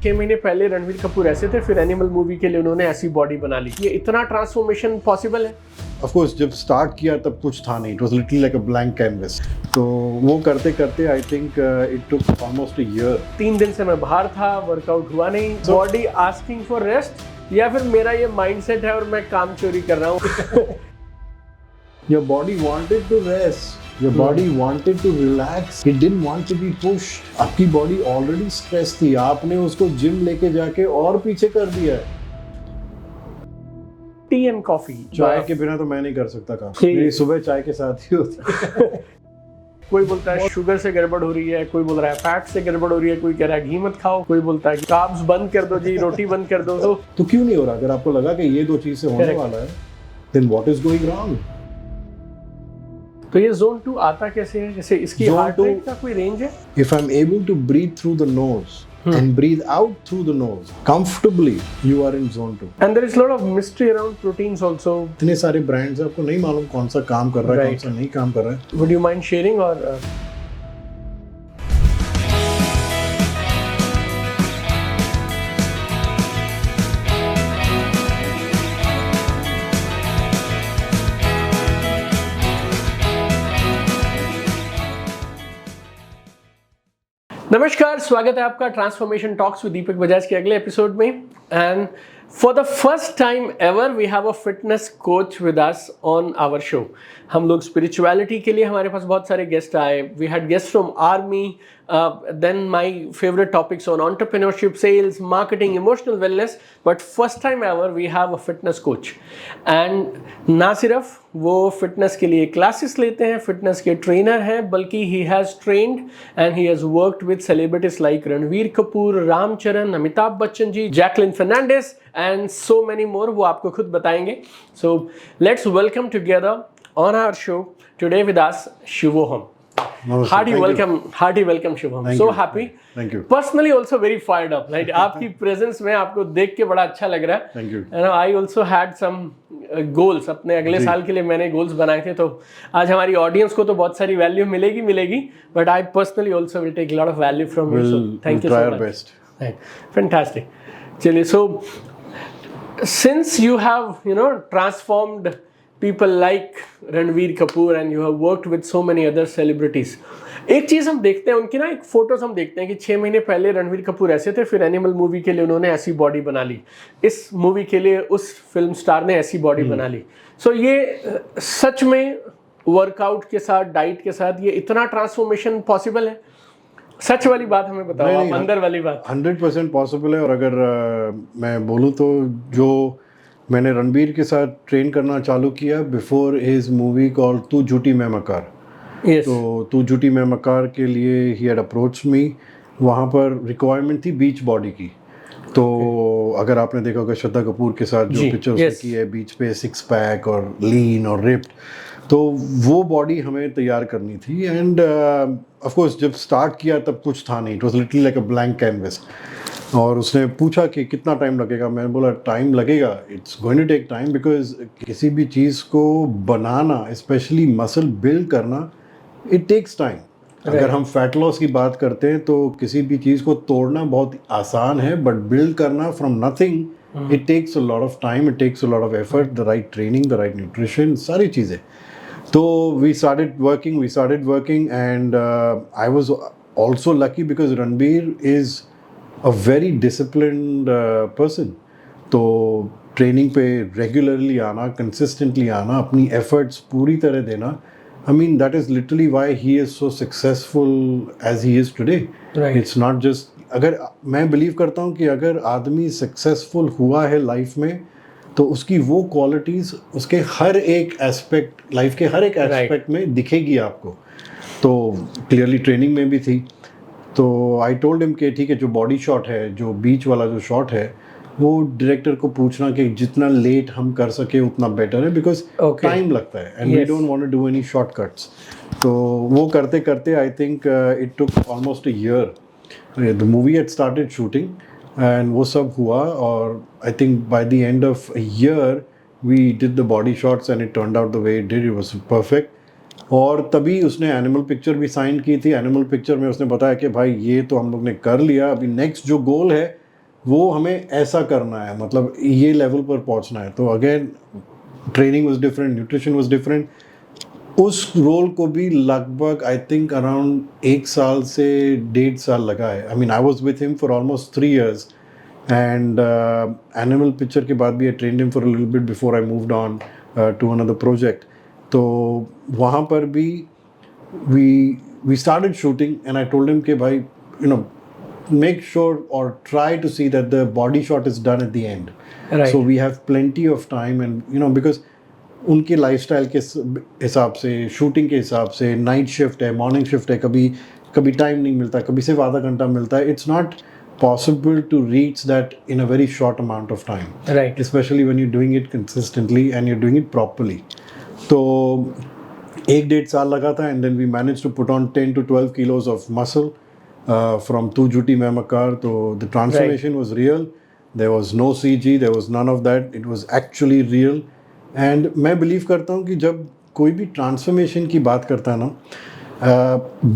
6 महीने पहले रणवीर कपूर ऐसे थे, फिर एनिमल मूवी के लिए उन्होंने ऐसी बॉडी बना ली। ये इतना ट्रांसफॉर्मेशन पॉसिबल है? ऑफ कोर्स जब स्टार्ट किया तब कुछ था नहीं, it was little like a blank canvas. तो वो करते करते I think it took almost a year. 3 दिन से मैं बाहर था, वर्कआउट हुआ नहीं, बॉडी आस्किंग फॉर रेस्ट या फिर मेरा ये माइंडसेट है और मैं काम चोरी कर रहा हूँ? Your body wanted to rest. Your body wanted to relax. It didn't want to be pushed. आपकी बॉडी ऑलरेडी स्ट्रेस थी, आपने उसको जिम लेके जाके और पीछे कर दिया है। टी एंड कॉफी, चाय के बिना तो मैं नहीं कर सकता काम, मेरी सुबह चाय के साथ ही होती है। कोई बोलता है शुगर से गड़बड़ हो रही है, कोई बोल रहा है फैट से गड़बड़ हो रही है, कोई कह रहा है घी मत खाओ, कोई बोलता है कार्ब्स बंद कर दो जी, रोटी बंद कर दो। तो क्यों नहीं हो रहा? अगर आपको लगा कि ये दो चीज से होने वाला है, then what is going wrong? तो ये जोन 2 आता कैसे है? जैसे इसकी हार्ट रेट का कोई रेंज है? If I'm able to breathe through the nose and breathe out through the nose comfortably, you are in zone 2. And there is a lot of mystery around proteins also. इतने सारे brands हैं, आपको नहीं मालूम कौन सा काम कर रहा है, कौन सा नहीं काम कर रहा है। Would you mind sharing or नमस्कार, स्वागत है आपका transformation talks with Deepak Bajaj के अगले एपिसोड में। And for the first time ever we have a fitness coach with us on our show. हम लोग स्पिरिचुअलिटी के लिए हमारे पास बहुत सारे गेस्ट आए। We had guest from army, then my favourite topics on entrepreneurship, sales, marketing, emotional wellness, but first time ever we have a fitness coach. And ना सिर्फ वो फिटनेस के लिए क्लासेस लेते हैं, फिटनेस के ट्रेनर हैं, बल्कि he has trained and he has worked with celebrities like Ranveer Kapoor, Ramcharan, Amitabh Bachchan ji, Jacqueline Fernandez and so many more. वो आपको खुद बताएंगे। So let's welcome together on our show today with us Shivoham. Hearty welcome Shivoham. So happy. Thank you. Personally also very fired up. Like आपकी presence में आपको देख के बड़ा अच्छा लग रहा है. Thank you. And I also had some goals. अपने अगले साल के लिए मैंने goals बनाए थे, तो आज हमारी audience को तो बहुत सारी value मिलेगी. But I personally also will take a lot of value from you. So thank you so much. We'll try our best. Right. Fantastic. चलिए, so since you have transformed people like Ranveer Kapoor and you have worked with so many other celebrities, एक चीज़ हम देखते हैं उनकी ना, एक photos हम देखते हैं कि 6 महीने पहले रणवीर कपूर ऐसे थे, फिर एनिमल मूवी के लिए उन्होंने ऐसी बॉडी बना ली, इस मूवी के लिए उस फिल्म स्टार ने ऐसी बॉडी बना ली। सो ये सच में वर्कआउट के साथ, डाइट के साथ ये इतना ट्रांसफॉर्मेशन पॉसिबल है? सच वाली बात हमें बताओ, आप अंदर वाली बात। 100% पॉसिबल है। और अगर मैं बोलूँ तो जो मैंने रणबीर के साथ ट्रेन करना चालू किया बिफोर हिज मूवी कॉल्ड तू झूठी मैं मकार। तो तू झूठी मैं मकार के लिए ही हैड अप्रोच मी। वहाँ पर रिक्वायरमेंट थी बीच बॉडी की। तो अगर आपने देखा होगा श्रद्धा कपूर के साथ जो पिक्चर उसने की है बीच पे, 6 पैक और लीन और रिप्ड, तो वो बॉडी हमें तैयार करनी थी। एंड ऑफ कोर्स जब स्टार्ट किया तब कुछ था नहीं, it was little like a blank canvas. और उसने पूछा कि कितना टाइम लगेगा, मैंने बोला टाइम लगेगा, it's going to take time, because किसी भी चीज़ को बनाना, स्पेशली मसल बिल्ड करना, इट टेक्स टाइम। अगर हम फैट लॉस की बात करते हैं तो किसी भी चीज़ को तोड़ना बहुत आसान है, बट बिल्ड करना from nothing, it takes a lot of time, it takes a lot of effort, the right training, the right nutrition, सारी चीज़ें। तो we started working and I was also lucky because Ranbir is a very disciplined person. तो training पे regularly आना, consistently आना, अपनी efforts पूरी तरह देना, I mean that is literally why he is so successful as he is today. Right. It's not just, अगर मैं बिलीव करता हूँ कि अगर आदमी सक्सेसफुल हुआ है लाइफ में तो उसकी वो क्वालिटीज़ उसके हर एक एस्पेक्ट, लाइफ के हर एक एस्पेक्ट में दिखेगी आपको। तो क्लियरली ट्रेनिंग में भी थी। तो आई टोल्ड हिम कि ठीक है, जो बॉडी शॉट है, जो बीच वाला जो शॉट है, वो डायरेक्टर को पूछना कि जितना लेट हम कर सके उतना बेटर है, बिकॉज टाइम लगता है and we don't want to do any shortcuts. तो वो करते करते I think it took almost a year. The movie had started shooting and वो सब हुआ, और I think by the end of a year we did the body shots and it turned out the way it did, it was perfect. और तभी उसने animal picture भी sign की थी। एनिमल पिक्चर में उसने बताया कि भाई ये तो हम लोग ने कर लिया, अभी नेक्स्ट जो गोल है वो हमें ऐसा करना है, मतलब ये लेवल पर पहुंचना है। तो again training was different, nutrition was different. उस रोल को भी लगभग आई थिंक अराउंड 1 साल से 1.5 साल लगा है। I mean I was with him for almost 3 years and animal picture के बाद भी I trained him for a little bit before I moved on to another project. तो वहाँ पर भी we started shooting and I told him कि भाई you know make sure or try to see that the body shot is done at the end, Right. so we have plenty of time and you know because उनके lifestyle के हिसाब से, shooting के हिसाब से, night shift है, morning shift है, कभी कभी टाइम नहीं मिलता, कभी सिर्फ आधा घंटा मिलता है। It's not possible to reach that in a very short amount of time, Right. especially when you're doing it consistently and you're doing it properly. तो 1.5 साल लगा था and then we managed to put on 10 to 12 kilos of muscle from Tu Juti Main Makar. तो the transformation was real. There was no CG, there was none of that. It was actually real. And मैं believe करता हूँ कि जब कोई भी transformation की बात करता है ना,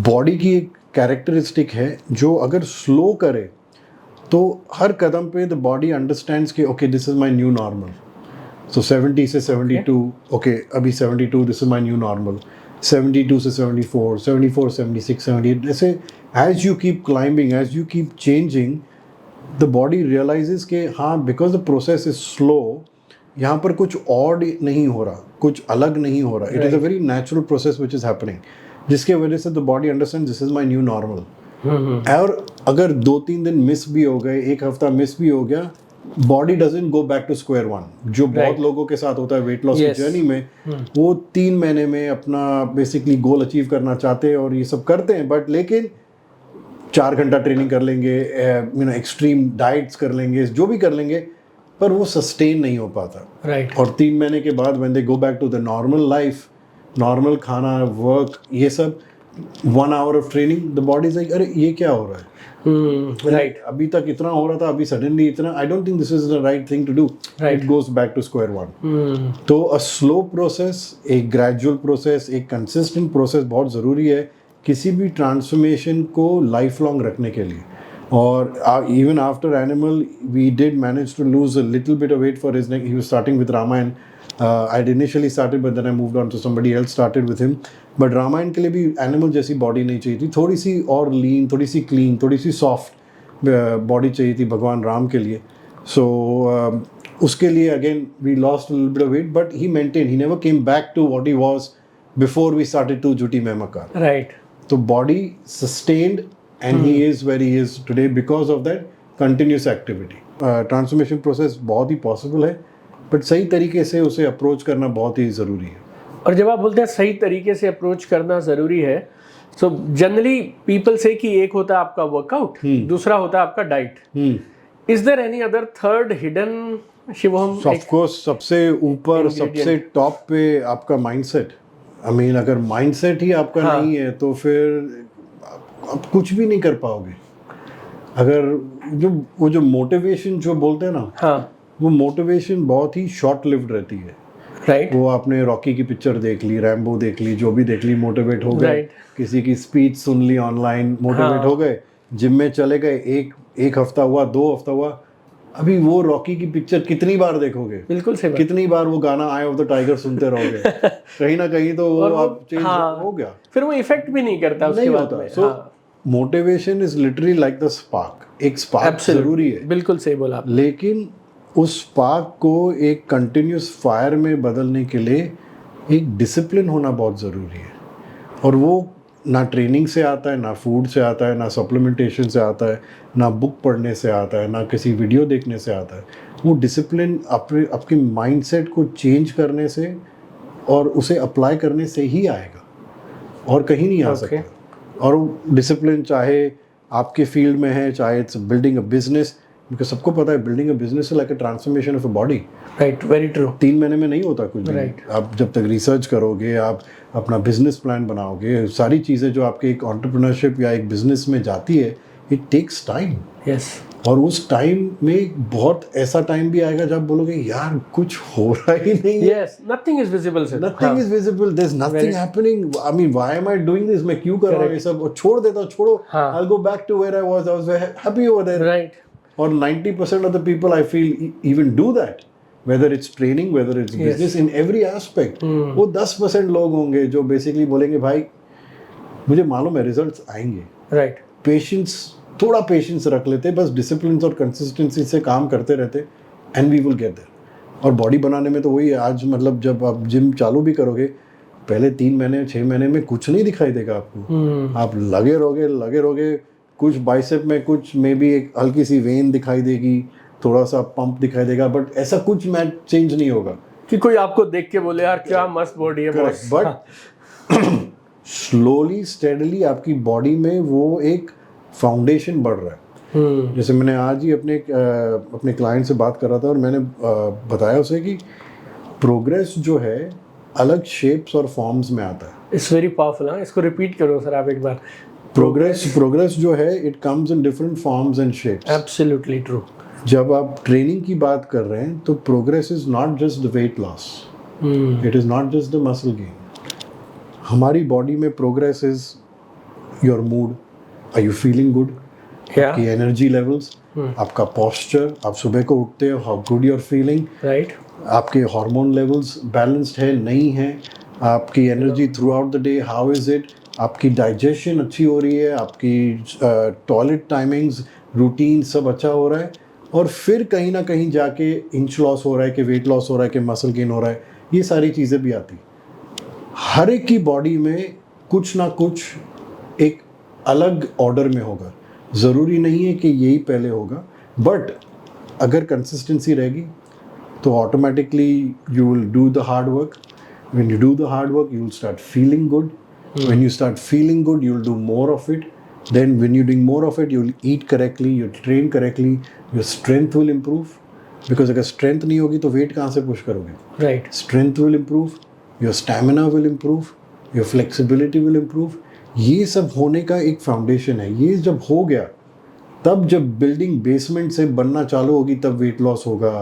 body की एक characteristic है जो अगर slow करे तो हर कदम पे द बॉडी अंडरस्टैंड्स कि okay this is my new normal. So 70 से 72 ओके अभी 72 this is my new normal, 72 से 74, 74 76 78 ऐसे as you keep climbing, as you keep changing the body realizes कि हाँ because the process is slow, यहाँ पर कुछ ऑड नहीं हो रहा, कुछ अलग नहीं हो रहा। It is a very natural process which is happening, जिसके वजह से the body understand this is my new normal. और अगर 2-3 दिन मिस भी हो गए, एक हफ्ता मिस भी हो गया, body doesn't go back to square one, जो बहुत लोगों के साथ होता है वेट लॉस की जर्नी में। वो 3 महीने में अपना बेसिकली गोल अचीव करना चाहते हैं और ये सब करते हैं, बट लेकिन 4 घंटा ट्रेनिंग कर लेंगे, यू नो एक्सट्रीम डाइट्स कर लेंगे, जो भी कर लेंगे, पर वो सस्टेन नहीं हो पाता। Right. और 3 महीने के बाद when they go back to the normal life, normal खाना, वर्क, ये सब, 1 hour of training, the body is like अरे ये क्या हो रहा है, Right. अभी तक इतना हो रहा था, अभी सडनली इतना, I don't think this is the right thing to do. It goes back to square one. तो अ स्लो प्रोसेस, एक ग्रेजुअल प्रोसेस, एक कंसिस्टेंट प्रोसेस बहुत ज़रूरी है किसी भी ट्रांसफॉर्मेशन को लाइफ लॉन्ग रखने के लिए। और even after Animal we did manage to lose a little bit of weight for his neck. He was starting with Ramayan. I'd initially started but then I moved on to somebody else started with him. But Ramayan के लिए भी animal जैसी body नहीं चाहिए थी, थोड़ी सी और लीन, थोड़ी सी क्लीन, थोड़ी सी सॉफ्ट बॉडी चाहिए थी भगवान राम के लिए। सो उसके लिए again we lost a little bit of weight but he maintain, he never came back to what he was before we started to जुटी में मकार। Right. तो body sustained and he is where he is today because of that continuous activity. Transformation process बहुत ही possible है, but सही तरीके से उसे अप्रोच करना बहुत ही ज़रूरी है। और जब आप बोलते हैं सही तरीके से अप्रोच करना ज़रूरी है, सो जनरली पीपल से कि एक होता है आपका वर्कआउट, दूसरा होता है आपका diet. Is there any other third hidden, Shivam? Of course सबसे ऊपर, सबसे टॉप पे आपका माइंडसेट। आई मीन अगर माइंडसेट ही आपका नहीं है तो फिर आप कुछ भी नहीं कर पाओगे। अगर जो मोटिवेशन जो बोलते हैं ना, हाँ, वो मोटिवेशन बहुत ही शॉर्ट लिव्ड रहती है। राइट। वो आपने रॉकी की पिक्चर देख ली, रैम्बो देख ली, जो भी देख ली, मोटिवेट हो गए, किसी की स्पीच सुन ली ऑनलाइन, मोटिवेट हो गए, जिम में चले गए, एक हफ्ता हुआ, 2 हफ्ता हुआ, अभी वो रॉकी की पिक्चर कितनी बार देखोगे? बिल्कुल सही बात। कितनी बार वो गाना आई ऑफ द टाइगर सुनते रहोगे? कहीं ना कहीं तो वो आप चेंज हो गया, फिर वो इफेक्ट भी नहीं करता उसके बाद में। सो motivation is literally like the spark. एक स्पार्क जरूरी है, बिल्कुल सही बोला आप। लेकिन उस स्पार्क को एक कंटिन्यूस फायर में बदलने के लिए एक डिसिप्लिन होना बहुत ज़रूरी है। और वो ना ट्रेनिंग से आता है, ना फूड से आता है, ना सप्लीमेंटेशन से आता है, ना बुक पढ़ने से आता है, ना किसी वीडियो देखने से आता है। वो डिसिप्लिन आपके माइंडसेट को चेंज करने से और उसे अप्लाई करने से ही आएगा, और कहीं नहीं आ सकता। और डिसिप्लिन चाहे आपके फील्ड में है, चाहे it's building a business, because सबको पता है building a business is like a transformation of a body. Right, very true. 3 महीने में नहीं होता कुछ भी। Right. आप जब तक रिसर्च करोगे, आप अपना बिजनेस प्लान बनाओगे, सारी चीज़ें जो आपके एक एंटरप्रेन्योरशिप या एक बिजनेस में जाती है, इट टेक्स टाइम। यस। और उस टाइम में बहुत ऐसा टाइम भी आएगा जब बोलोगे यार कुछ हो रहा ही नहीं है। Yes, nothing is visible sir. Nothing is visible, there is nothing happening. I mean why am I doing this? मैं क्यों कर रहा हूँ ये सब? और छोड़ देता हूँ, छोड़ो, I will go back to where I was happy over there. Right. और 90% of the people I feel even do that, whether it's training, whether it's business, in every aspect. वो 10% लोग होंगे जो बेसिकली बोलेंगे भाई मुझे मालूम है रिजल्ट्स आएंगे. राइट. पेशेंस, थोड़ा पेशेंस रख लेते, बस डिसिप्लिन और कंसिस्टेंसी से काम करते रहते, and we will get there. और बॉडी बनाने में तो वही है, आज मतलब जब आप जिम चालू भी करोगे पहले 3 महीने 6 महीने में कुछ नहीं दिखाई देगा आपको. आप लगे रहोगे, कुछ बाइसेप में कुछ मे बी एक हल्की सी वेन दिखाई देगी, थोड़ा सा पंप दिखाई देगा, बट ऐसा कुछ मैच चेंज नहीं होगा कि कोई आपको देख के बोले यार क्या मस्त बॉडी है बॉस. बट स्लोली स्टेडली आपकी बॉडी में वो एक फाउंडेशन बढ़ रहा है. जैसे मैंने आज ही अपने क्लाइंट से बात कर रहा था और मैंने बताया उसे कि प्रोग्रेस जो है अलग शेप्स और फॉर्म्स में आता है. It's very powerful. इसको रिपीट करो सर आप एक बार. प्रोग्रेस जो है it comes in different forms and shapes. Absolutely true. जब आप ट्रेनिंग की बात कर रहे हैं तो progress is not just the weight loss, it is not just the muscle gain. हमारी बॉडी में progress is your mood, are you feeling good, आपकी एनर्जी लेवल्स, आपका पोस्चर, आप सुबह को उठते हो how good you are feeling, right. आपके हार्मोन लेवल्स बैलेंस्ड है नहीं है, आपकी energy throughout the day how is it, आपकी डाइजेशन अच्छी हो रही है, आपकी टॉयलेट टाइमिंग्स रूटीन सब अच्छा हो रहा है, और फिर कहीं ना कहीं जाके इंच लॉस हो रहा है कि वेट लॉस हो रहा है कि मसल गेन हो रहा है. ये सारी चीज़ें भी आती. हर एक की बॉडी में कुछ ना कुछ एक अलग ऑर्डर में होगा. ज़रूरी नहीं है कि यही पहले होगा, बट अगर कंसिस्टेंसी रहेगी तो automatically you will do the hard work. When you do the hard work you will start feeling good. When you start feeling good you will do more of it. Then when you're doing more of it, you will eat correctly, you train correctly, your strength will improve. Because अगर strength नहीं होगी तो weight कहाँ से push करोगे? Right. Strength will improve, your stamina will improve, your flexibility will improve. ये सब होने का एक foundation है. ये जब हो गया तब जब building basement से बनना चालू होगी तब weight loss होगा,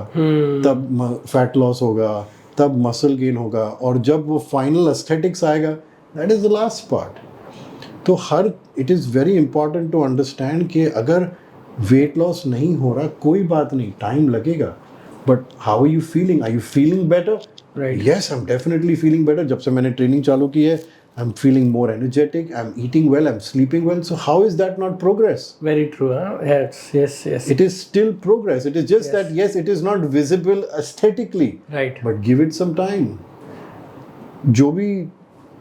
तब fat loss होगा, तब muscle gain होगा, और जब वो final aesthetics आएगा, that is the last part. तो it is very important to understand कि अगर वेट लॉस नहीं हो रहा कोई बात नहीं, टाइम लगेगा, but how are you feeling? Are you feeling better? Right. Yes, I am definitely feeling better. जब से मैंने ट्रेनिंग चालू की है I am feeling more energetic, I am eating well, I am sleeping well. So how is that not progress? Very true. yes. It is still progress. It is just that yes, it is not visible aesthetically. Right. But give it some time. जो भी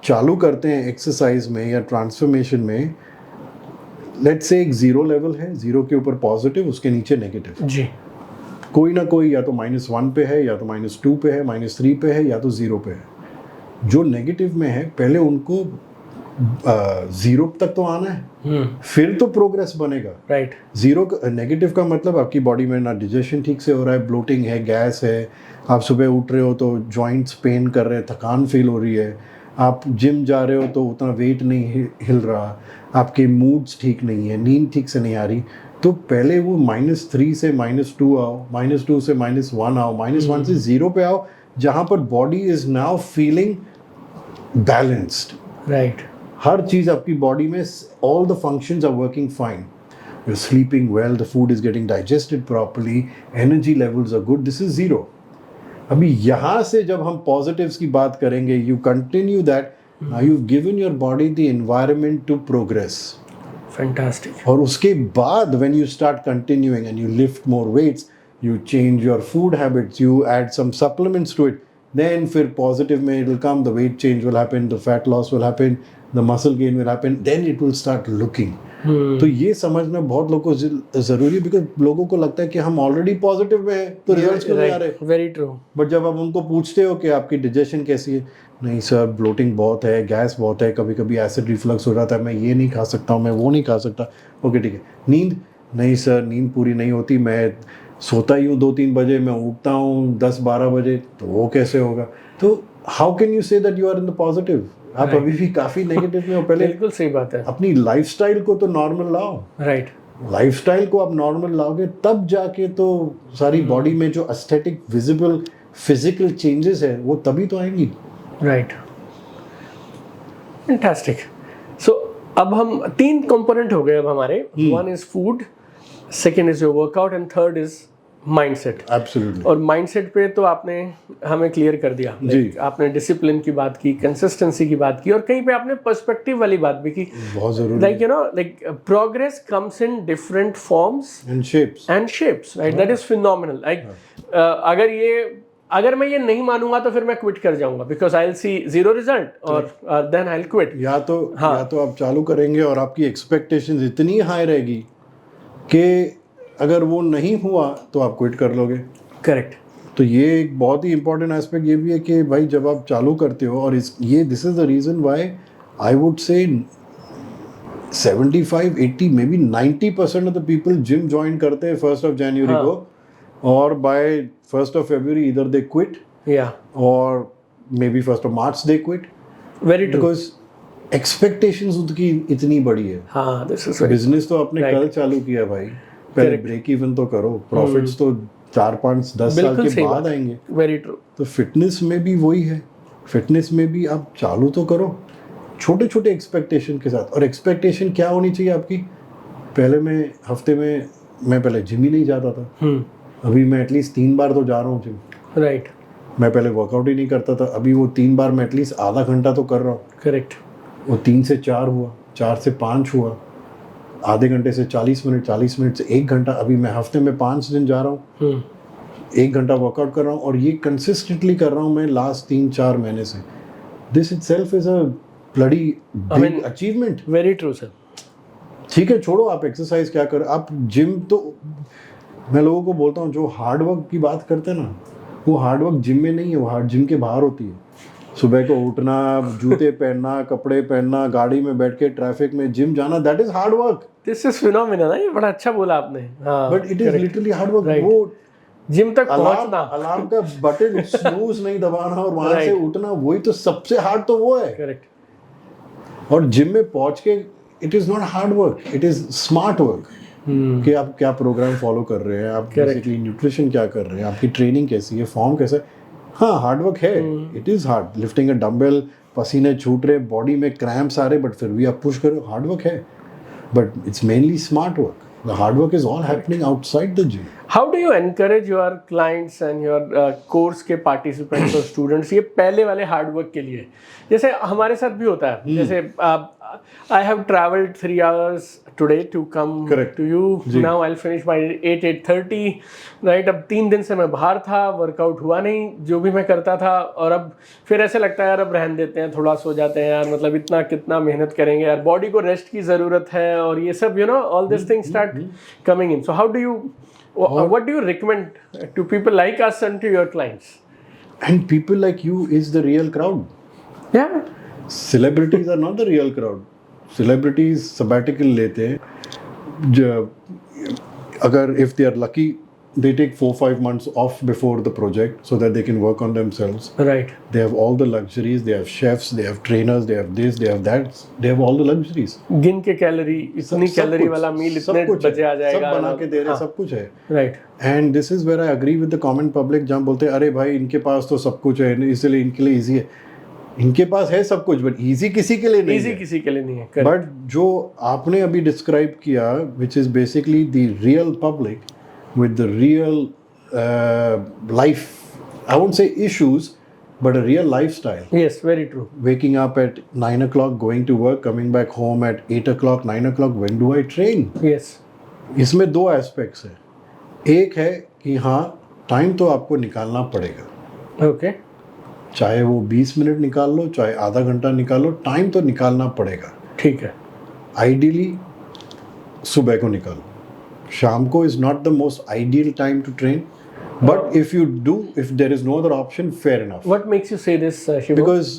चालू करते हैं exercise में या transformation में, let's say एक 0 level है, 0 के ऊपर पॉजिटिव, उसके नीचे नेगेटिव जी. कोई ना कोई या तो -1 पे है, या तो -2 पे है, -3 पे है, या तो 0 पे है. जो नेगेटिव में है पहले उनको 0 तक तो आना है, फिर तो प्रोग्रेस बनेगा. राइट. 0 नेगेटिव का मतलब आपकी बॉडी में ना डाइजेशन ठीक से हो रहा है, ब्लोटिंग है, गैस है, आप सुबह उठ रहे हो तो जॉइंट्स पेन कर रहे हैं, थकान फील हो रही है, आप जिम जा रहे हो तो उतना वेट नहीं हिल रहा, आपके मूड्स ठीक नहीं है, नींद ठीक से नहीं आ रही. तो पहले वो -3 से -2 आओ, -2 से -1 आओ, -1 से 0 पे आओ, जहाँ पर body is now feeling balanced. Right. हर चीज़ आपकी बॉडी में, all the functions are working fine. You are sleeping well, the food is getting digested properly, energy levels are good. This is 0. अभी यहाँ से जब हम पॉजिटिव्स की बात करेंगे, you continue that, now you given your body the environment to progress. Fantastic. और उसके बाद when you start continuing and you lift more weights, you change your food habits, you add some supplements to it, then फिर positive में it will come, the weight change will happen, the fat loss will happen, the muscle gain will happen, then it will start looking. तो ये समझना बहुत लोगों को जरूरी है, बिकॉज लोगों को लगता है कि हम ऑलरेडी पॉजिटिव में हैं तो रिजल्ट्स क्यों नहीं आ रहे. Very true. बट जब आप उनको पूछते हो कि आपकी डाइजेशन कैसी है, नहीं सर ब्लोटिंग बहुत है, गैस बहुत है, कभी कभी एसिड रिफ्लक्स हो जाता है, मैं ये नहीं खा सकता हूँ, मैं वो नहीं खा सकता. ओके ठीक है. नींद, नहीं सर नींद पूरी नहीं होती, मैं सोता ही हूँ 2-3 बजे, मैं उठता हूँ 10-12 बजे, तो वो कैसे होगा? तो how can you say that you are in the positive? आप अभी भी काफी नेगेटिव में हो. पहले बिल्कुल सही बात है. अपनी लाइफस्टाइल को तो नॉर्मल लाओ. राइट. लाइफस्टाइल को आप नॉर्मल लाओगे तब जाके तो सारी बॉडी में जो एस्थेटिक विजिबल फिजिकल चेंजेस है वो तभी तो आएंगी. राइट. फैंटास्टिक. सो अब हम 3 कंपोनेंट हो गए अब हमारे. 1 is food, second is your workout and third is mindset. Absolutely. और माइंडसेट पे तो आपने हमें क्लियर कर दिया। जी। आपने डिसिप्लिन की बात की, कंसिस्टेंसी की बात की, और कहीं पे आपने पर्सपेक्टिव वाली बात भी की। बहुत जरूरी। Like you no, like progress comes in different forms and shapes, right? That is phenomenal. Like अगर मैं ये नहीं मानूंगा तो फिर मैं क्विट कर जाऊंगा, because I will see zero result और देन आई विल क्विट। या तो आप चालू करेंगे और आपकी एक्सपेक्टेशंस इतनी हाई रहेगी कि अगर वो नहीं हुआ तो आप क्विट कर लोगे। करेक्ट। तो ये एक बहुत ही इंपॉर्टेंट एस्पेक्ट ये भी है कि भाई जब आप चालू करते हो, और this is the reason why I would say 75, 80, maybe 90% of the people gym join करते हैं 1st of January को, और बाय 1st of February either they quit or maybe 1st of March they quit. Very true. Because expectations उनकी इतनी बड़ी है। हाँ, this is very बिजनेस तो आपने कल चालू किया भाई, पहले ब्रेक इवन तो करो, प्रॉफिट्स तो 4, 5, 10 साल के बाद आएंगे। Very true. तो फिटनेस में भी वही है, फिटनेस में भी आप चालू तो करो छोटे छोटे एक्सपेक्टेशन के साथ। और एक्सपेक्टेशन क्या होनी चाहिए आपकी? पहले मैं हफ्ते में मैं पहले जिम ही नहीं जाता था, अभी मैं एटलीस्ट 3 बार तो जा रहा हूँ जिम। राइट। मैं पहले वर्कआउट ही नहीं करता था, अभी वो 3 बार मैं एटलीस्ट आधा घंटा तो कर रहा हूँ। करेक्ट। वो 3 से 4 हुआ, 4 से 5 हुआ, आधे घंटे से 40 मिनट, 40 मिनट से 1 घंटा। अभी मैं हफ्ते में 5 दिन जा रहा हूँ, 1 घंटा वर्कआउट कर रहा हूँ, और ये कंसिस्टेंटली कर रहा हूँ मैं लास्ट 3-4 महीने से। This itself is a bloody big achievement. Very true sir. ठीक है, छोड़ो आप एक्सरसाइज क्या कर, आप जिम तो मैं लोगों को बोलता हूँ जो हार्ड वर्क की बात करते हैं ना, वो हार्ड वर्क जिम में नहीं है, वो जिम के बाहर होती है। सुबह को उठना, जूते पहनना, कपड़े पहनना, गाड़ी में बैठ के ट्रैफिक में जिम जाना, that is hard work. This is phenomenal. ये बड़ा अच्छा बोला आपने। हाँ, but it is literally hard work. Right. वो जिम तक पहुंचना, अलार्म का बटन स्नूज नहीं दबाना और वहां से उठना, वही तो सबसे हार्ड तो वो है। करेक्ट। और जिम में पहुंच के it is not hard work, it is smart work. कि आप क्या प्रोग्राम फॉलो कर रहे हैं, आप बेसिकली न्यूट्रिशन क्या कर रहे हैं, आपकी ट्रेनिंग कैसी है, फॉर्म कैसा है। हाँ, हार्ड वर्क है, it is hard. Lifting a dumbbell, पसीने छूट रहे, बॉडी में क्रैम्प्स आ रहे, बट फिर भी आप पुश करो, हार्ड वर्क है। But it's mainly smart work. The hard work is all happening outside the gym. How do you encourage your clients and your course के participants और students ये पहले वाले hard work के लिए? जैसे हमारे साथ भी होता है, जैसे I have traveled 3 hours today to come to you. Now I'll finish by 8:30. Right? अब 3 दिन से मैं बाहर था, वर्कआउट हुआ नहीं जो भी मैं करता था, और अब फिर ऐसे लगता है यार अब रहने देते हैं, थोड़ा सो जाते हैं यार, मतलब इतना कितना मेहनत करेंगे यार, बॉडी को रेस्ट की ज़रूरत है, और ये सब all this things start coming in. So how do you what do you recommend to people like us and to your clients? And people like you is the real crowd. Yeah. Celebrities are not the real crowd. Celebrities sabbatical लेते हैं, अगर if they are lucky they take 4-5 months off before the project so that they can work on themselves. Right. They have all the luxuries, they have chefs, they have trainers, they have this, they have that, they have all the luxuries. गिन के calorie, इतनी calorie वाला मील इतने बजे आ जाएगा, सब बना के दे रहे, सब कुछ है. Right. And this is where I agree with the common public, जहाँ बोलते हैं अरे भाई इनके पास तो सब कुछ है, इसलिए इनके लिए इजी है. इनके पास है सब कुछ, बट इजी किसी के लिए नहीं है. किसी के लिए नहीं है. बट जो आपने अभी डिस्क्राइब किया, which is basically the real public with the real life, I won't say issues, but a real lifestyle. Yes, very true. Waking up at 9 o'clock, going to work, coming back home at 8 o'clock, 9 o'clock, when do I train? Yes. इसमें 2 aspects हैं. एक है कि हाँ, time तो आपको निकालना पड़ेगा. Okay. चाहे वो 20 मिनट निकाल लो, चाहे आधा घंटा निकाल लो, टाइम तो निकालना पड़ेगा. ठीक है. आइडियली सुबह को निकालो. शाम को is not the most ideal time to train, but if you do, if there is no other option, fair enough. What makes you say this, Shiva? Because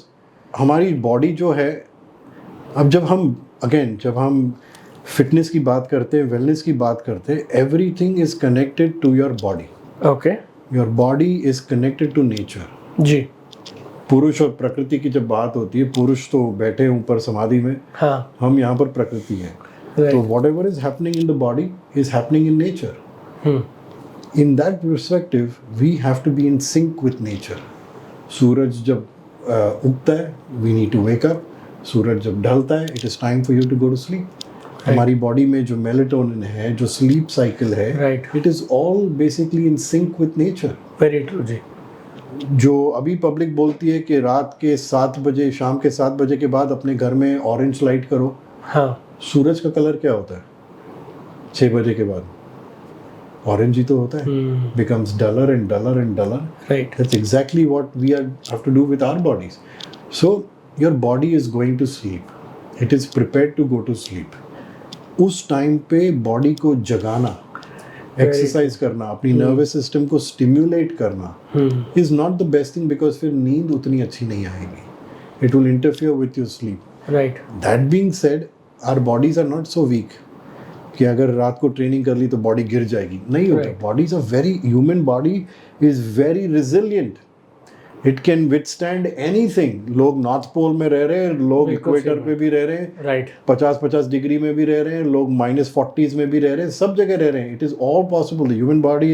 हमारी बॉडी जो है, अब जब हम फिटनेस की बात करते हैं, वेलनेस की बात करते हैं, everything is connected to your body. Okay. Your body is connected to nature. जी. पुरुष और प्रकृति की जब बात होती है, पुरुष तो बैठे हैं ऊपर समाधि में, हाँ. हम यहाँ पर प्रकृति है. So whatever is happening in the body is happening in nature. In that perspective, we have to be in sync with nature. सूरज जब उगता है, we need to wake up. सूरज जब ढलता है, it is time for you to go to sleep. हमारी body में जो melatonin है, जो स्लीप साइकिल है, Right. It is all basically in sync with nature. Very true जी. जो अभी पब्लिक बोलती है कि रात के 7 बजे, शाम के 7 बजे के बाद अपने घर में ऑरेंज लाइट करो. हाँ. सूरज का कलर क्या होता है 6 बजे के बाद? ऑरेंज ही तो होता है. Becomes dollar and dollar and dollar. Right. That's exactly what we have to do with our bodies. So your body is going to sleep. It is prepared to go to sleep. उस time पे body को जगाना, exercise करना, अपनी nervous system को stimulate करना is not the best thing, because फिर नींद उतनी अच्छी नहीं आएगी. It will interfere with your sleep. Right. That being said, our bodies are not so weak कि अगर रात को ट्रेनिंग कर ली तो बॉडी गिर जाएगी. नहीं होता. Bodies are very, human body is very resilient. It can withstand anything. लोग नॉर्थ पोल में रह रहे हैं, लोग इक्वेटर पे भी रह रहे हैं, राइट. 50-50 डिग्री में भी रह रहे हैं, लोग -40s में भी रह रहे हैं, सब जगह रह रहे हैं. It is all possible. The human body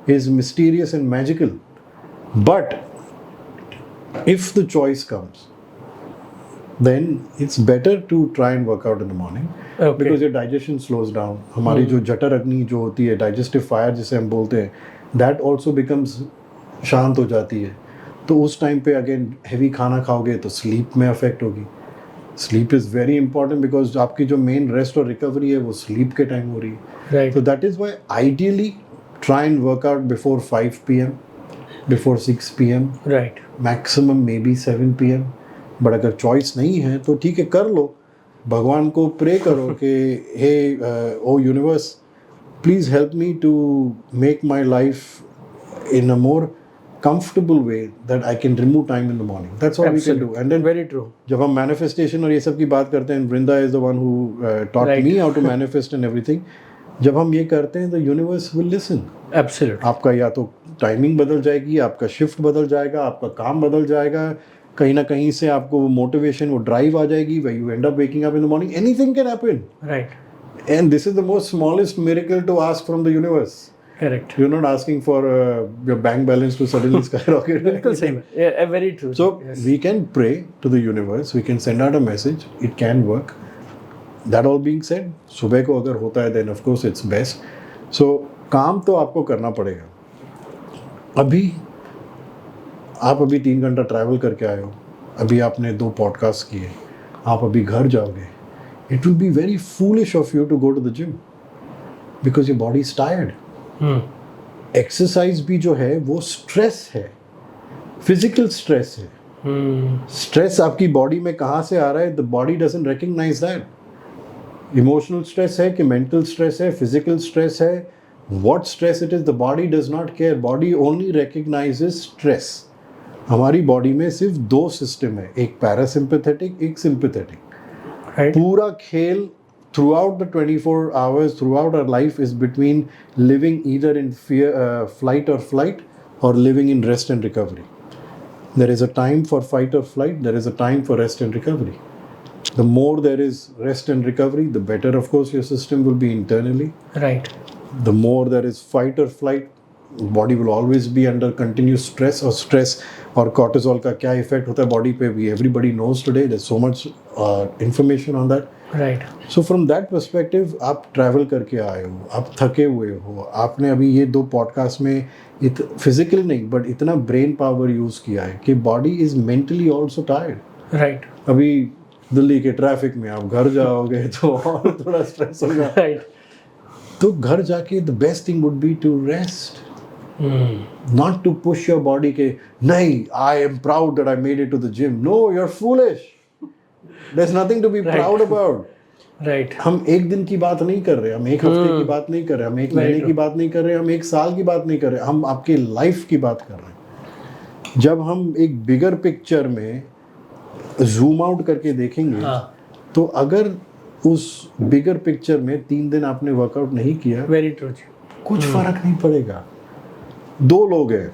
is mysterious and magical. But if the choice comes, then it's better to try and work out in the morning. Okay. Because your digestion slows down. हमारी जो जठर अग्नि जो होती है, digestive fire जिसे हम बोलते हैं, that also becomes शांत हो जाती है. तो उस टाइम पे अगेन हेवी खाना खाओगे तो स्लीप में अफेक्ट होगी. Sleep is very important because आपकी जो मेन रेस्ट और रिकवरी है वो स्लीप के टाइम हो रही है. Right. So that is why ideally try and work out before 5 p.m, before 6 p.m, right. maximum maybe 7 p.m. But अगर चॉइस नहीं है तो ठीक है, कर लो. भगवान को प्रे करो कि हे O universe, please help me to make my life in a more comfortable way that I can remove time in the morning. That's all we can do. And then very true. जब हम manifestation और ये सब की बात करते हैं, Vrinda is the one who taught Right. me how to manifest and everything. जब हम ये करते हैं, the universe will listen. Absolutely. आपका या तो टाइमिंग बदल जाएगी, आपका शिफ्ट बदल जाएगा, आपका काम बदल जाएगा, कहीं ना कहीं से आपको वो मोटिवेशन, वो ड्राइव आ जाएगी, where you end up waking up in the morning. Anything can happen. Right. And this is the most smallest miracle to ask from the universe. Correct. You're not asking for your bank balance to suddenly skyrocket. बिल्कुल सही. Yeah, very true. So Yes. we can pray to the universe. We can send out a message. It can work. That all being said, सुबह को अगर होता है then of course it's best. So काम तो आपको करना पड़ेगा. आप अभी 3 घंटा ट्रैवल करके आए हो, अभी आपने 2 पॉडकास्ट किए, आप अभी घर जाओगे. It will be very foolish of you to go to the gym because your body is tired. Exercise भी जो है वो स्ट्रेस है, फिजिकल स्ट्रेस है. स्ट्रेस आपकी बॉडी में कहाँ से आ रहा है? The body doesn't recognise that. Emotional stress है कि मेंटल स्ट्रेस है, फिजिकल स्ट्रेस है, what stress it is, the body does not care. Body only recognizes stress. हमारी बॉडी में सिर्फ 2 सिस्टम है, एक पैरासिम्पैथेटिक, एक सिंपैथेटिक. पूरा खेल throughout the 24 hours, throughout our life is between living either in fear, flight or flight, or living in rest and recovery. There is a time for fight or flight, there is a time for rest and recovery. The more there is rest and recovery, the better of course your system will be internally. Right. The more there is fight or flight, body will always be under continuous stress. और stress और cortisol का क्या effect होता है body पे, we everybody knows today. There's so much information on that. Right. So from that perspective, आप travel करके आए हो, आप थके हुए हो, आपने अभी ये 2 podcast में फिजिकली नहीं बट इतना ब्रेन पावर यूज किया है कि body is mentally also tired. Right. अभी दिल्ली के ट्रैफिक में आप घर जाओगे तो और थोड़ा स्ट्रेस होगा. राइट. तो घर जाके the best thing would be to rest, not to push your body के नहीं I am proud that I made it to the gym. No, you are foolish. There is nothing to be proud about. Right. हम एक दिन की बात नहीं कर रहे, हम एक हफ्ते की बात नहीं कर रहे, हम एक महीने की बात नहीं कर रहे, हम एक साल की बात नहीं कर रहे, हम आपके लाइफ की बात कर रहे हैं. जब हम एक बिगर पिक्चर में जूम आउट करके देखेंगे तो अगर उस बिगर पिक्चर में 3 दिन आपने वर्कआउट नहीं किया, वेरी ट्रू, कुछ फर्क नहीं पड़ेगा. 2 लोग हैं,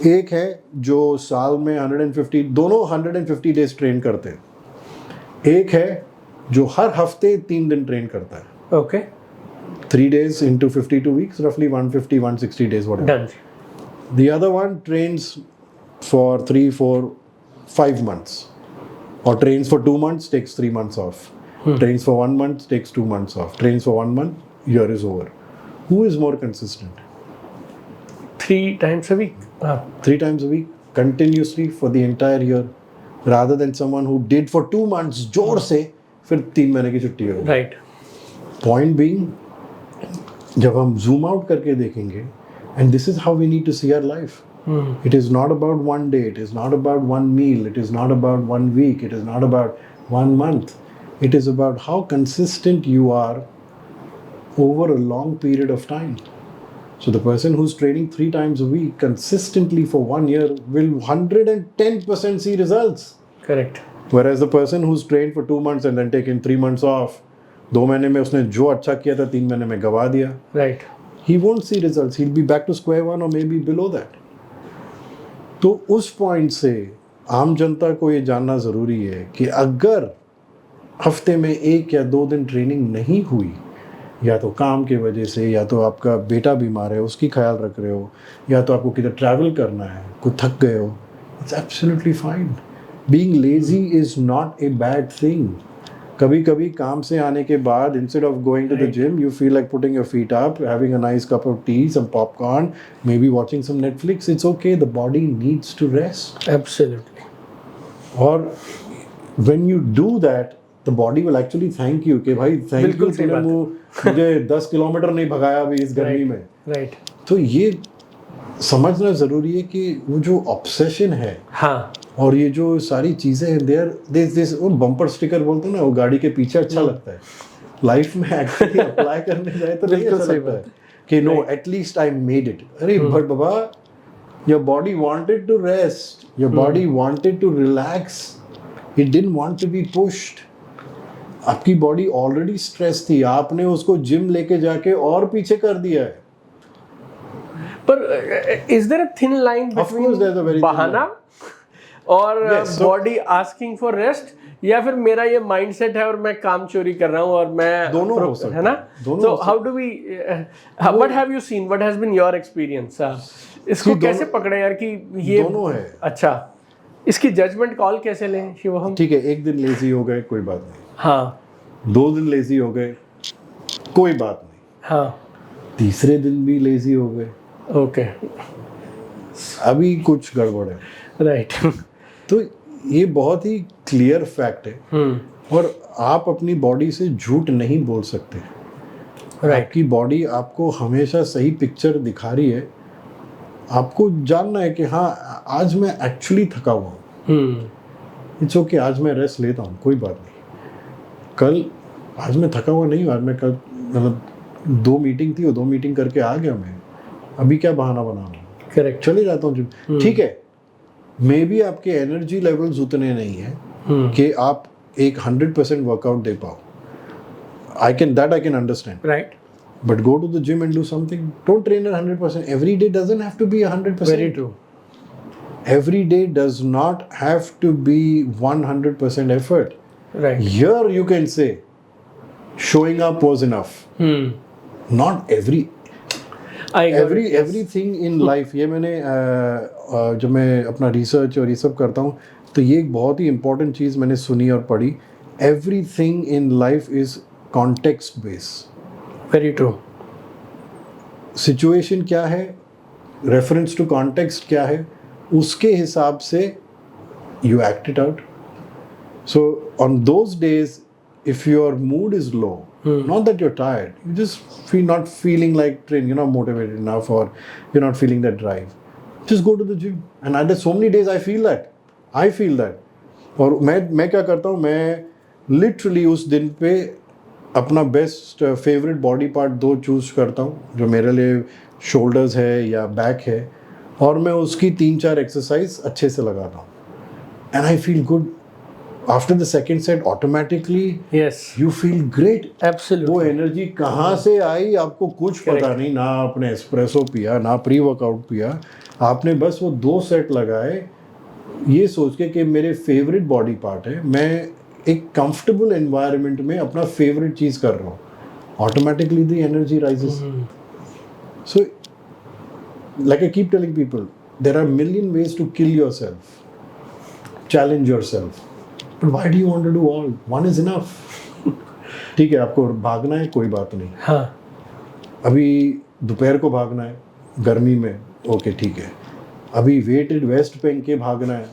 एक है जो साल में 150, दोनों 150 डेज ट्रेन करते हैं. एक है जो हर हफ्ते 3 दिन ट्रेन करता है. Okay. 3 days into 52 weeks, roughly 150, 160 days, whatever. Done. The other one trains for 3, 4, 5 months, or trains for 2 months, takes 3 months off. Trains for 1 month, takes 2 months off. Trains for 1 month, year is over. Who is more consistent? 3 times a week. 3 times a week, continuously for the entire year, rather than someone who did for 2 months, जोर से, फिर 3 महीने की छुट्टी हो. Right. Point being, जब हम zoom out करके देखेंगे, and this is how we need to see our life. It is not about one day, it is not about one meal, it is not about 1 week, it is not about 1 month. It is about how consistent you are over a long period of time. So the person who's training 3 times a week consistently for 1 year will 110% see results. Correct. Whereas the person who's trained for 2 months and then taken 3 months off, 2 महीने में उसने जो अच्छा किया था 3 महीने में गवा दिया. Right. He won't see results. He'll be back to square one or maybe below that. तो उस पॉइंट से आम जनता को ये जानना ज़रूरी है कि अगर हफ्ते में 1 या 2 दिन ट्रेनिंग नहीं हुई, या तो काम के वजह से, या तो आपका बेटा बीमार है उसकी ख्याल रख रहे हो, या तो आपको किधर ट्रैवल करना है, कुछ थक गए हो, it's absolutely fine. Being lazy is not a bad thing. कभी कभी काम से आने के बाद instead of going to the gym you feel like putting your feet up, having a nice cup of tea, some popcorn, maybe watching some Netflix. It's okay, the body needs to rest. Absolutely. और when you do that the body will actually thank you कि भाई thank you, बिल्कुल सही तूने बात मुझे 10 kilometre नहीं भगाया अभी इस गर्मी में. Right. तो ये समझना ज़रूरी है कि वो जो ऑब्सेशन है हाँ. और ये जो सारी चीज़ें हैं, दिस वो बम्पर स्टिकर बोलते हैं ना, वो गाड़ी के पीछे अच्छा लगता है. लाइफ में एक्चुअली अप्लाई करने जाए तो नहीं अच्छा लगता है कि no at least I made it. अरे बट बाबा, your body wanted to rest, your body wanted to relax, it didn't want to be pushed. आपकी बॉडी ऑलरेडी स्ट्रेस थी, आपने उसको जिम लेके जाके और पीछे कर दिया है. पर is there a thin line Of course there's a very between thin बहाना और Yes, so- body asking for rest, या फिर मेरा ये माइंडसेट है और मैं काम चोरी कर रहा हूँ और मैं दोनों हो सकते है ना. दोनों तो हो how do we, what have you seen, what has been your experience? इसको कैसे पकड़े यार कि ये दोनों है. अच्छा, इसकी जजमेंट कॉल कैसे लें शिवम? ठीक है, 1 दिन लेजी हो गए कोई बात नहीं, हाँ 2 दिन लेजी हो गए कोई बात नहीं, हाँ. तीसरे दिन भी लेजी हो गए, ओके. अभी कुछ गड़बड़ है. राइट. तो ये बहुत ही क्लियर फैक्ट है. और आप अपनी बॉडी से झूठ नहीं बोल सकते. राइट. आपकी बॉडी आपको हमेशा सही पिक्चर दिखा रही है. आपको जानना है कि हाँ आज मैं एक्चुअली थका हुआ हूँ. इट्स ओके, आज मैं रेस्ट लेता हूँ, कोई बात नहीं. कल आज मैं थका हुआ नहीं हूँ, आज मैं कल मतलब 2 मीटिंग थी, वो 2 मीटिंग करके आ गया मैं, अभी क्या बहाना बना रहा हूँ, करेक्ट. चले जाता हूँ जिम. ठीक है, मे बी आपके एनर्जी लेवल्स उतने नहीं हैं कि आप एक 100% वर्कआउट दे पाओ. I can understand. Right. But go to the gym and do something. Don't train at 100%. Every day doesn't have to be 100%. Very true. Every day does not have to be 100% effort. Right. Here you can say, showing up was enough. Not everything in life. ये मैंने जब मैं अपना research और ये सब करता हूँ तो ये एक बहुत ही इम्पोर्टेंट चीज़ मैंने सुनी और पढ़ी. Everything in life is context based. Very true. Situation क्या है, रेफरेंस टू कॉन्टेक्स्ट क्या है, उसके हिसाब से you act it out. So on those days if your mood is low, not that you're tired, you just feel not feeling like train, you're not motivated enough, or you're not feeling that drive, just go to the gym. And at so many days I feel that. और मैं क्या करता हूँ, मैं literally उस दिन पे अपना best favourite body part 2 choose करता हूँ जो मेरे लिए शोल्डर्स है या बैक है, और मैं उसकी 3-4 एक्सरसाइज अच्छे से लगाता हूँ. And I feel good. After the second set automatically yes you feel great. Absolutely. वो एनर्जी कहाँ से आई आपको कुछ पता नहीं. ना आपने एस्प्रेसो पिया, ना प्री वर्कआउट पिया, आपने बस वो 2 सेट लगाए ये सोच के कि मेरे फेवरेट बॉडी पार्ट है, मैं एक कंफर्टेबल एनवायरनमेंट में अपना फेवरेट चीज़ कर रहा हूँ. Automatically the energy rises. So like I keep telling people, there are million ways to kill yourself, challenge yourself, but why do you want to do all? One is enough. ठीक है, आपको भागना है, कोई बात नहीं, हाँ अभी दोपहर को भागना है गर्मी में, ओके ठीक है, अभी वेटेड वेस्ट पहन के भागना है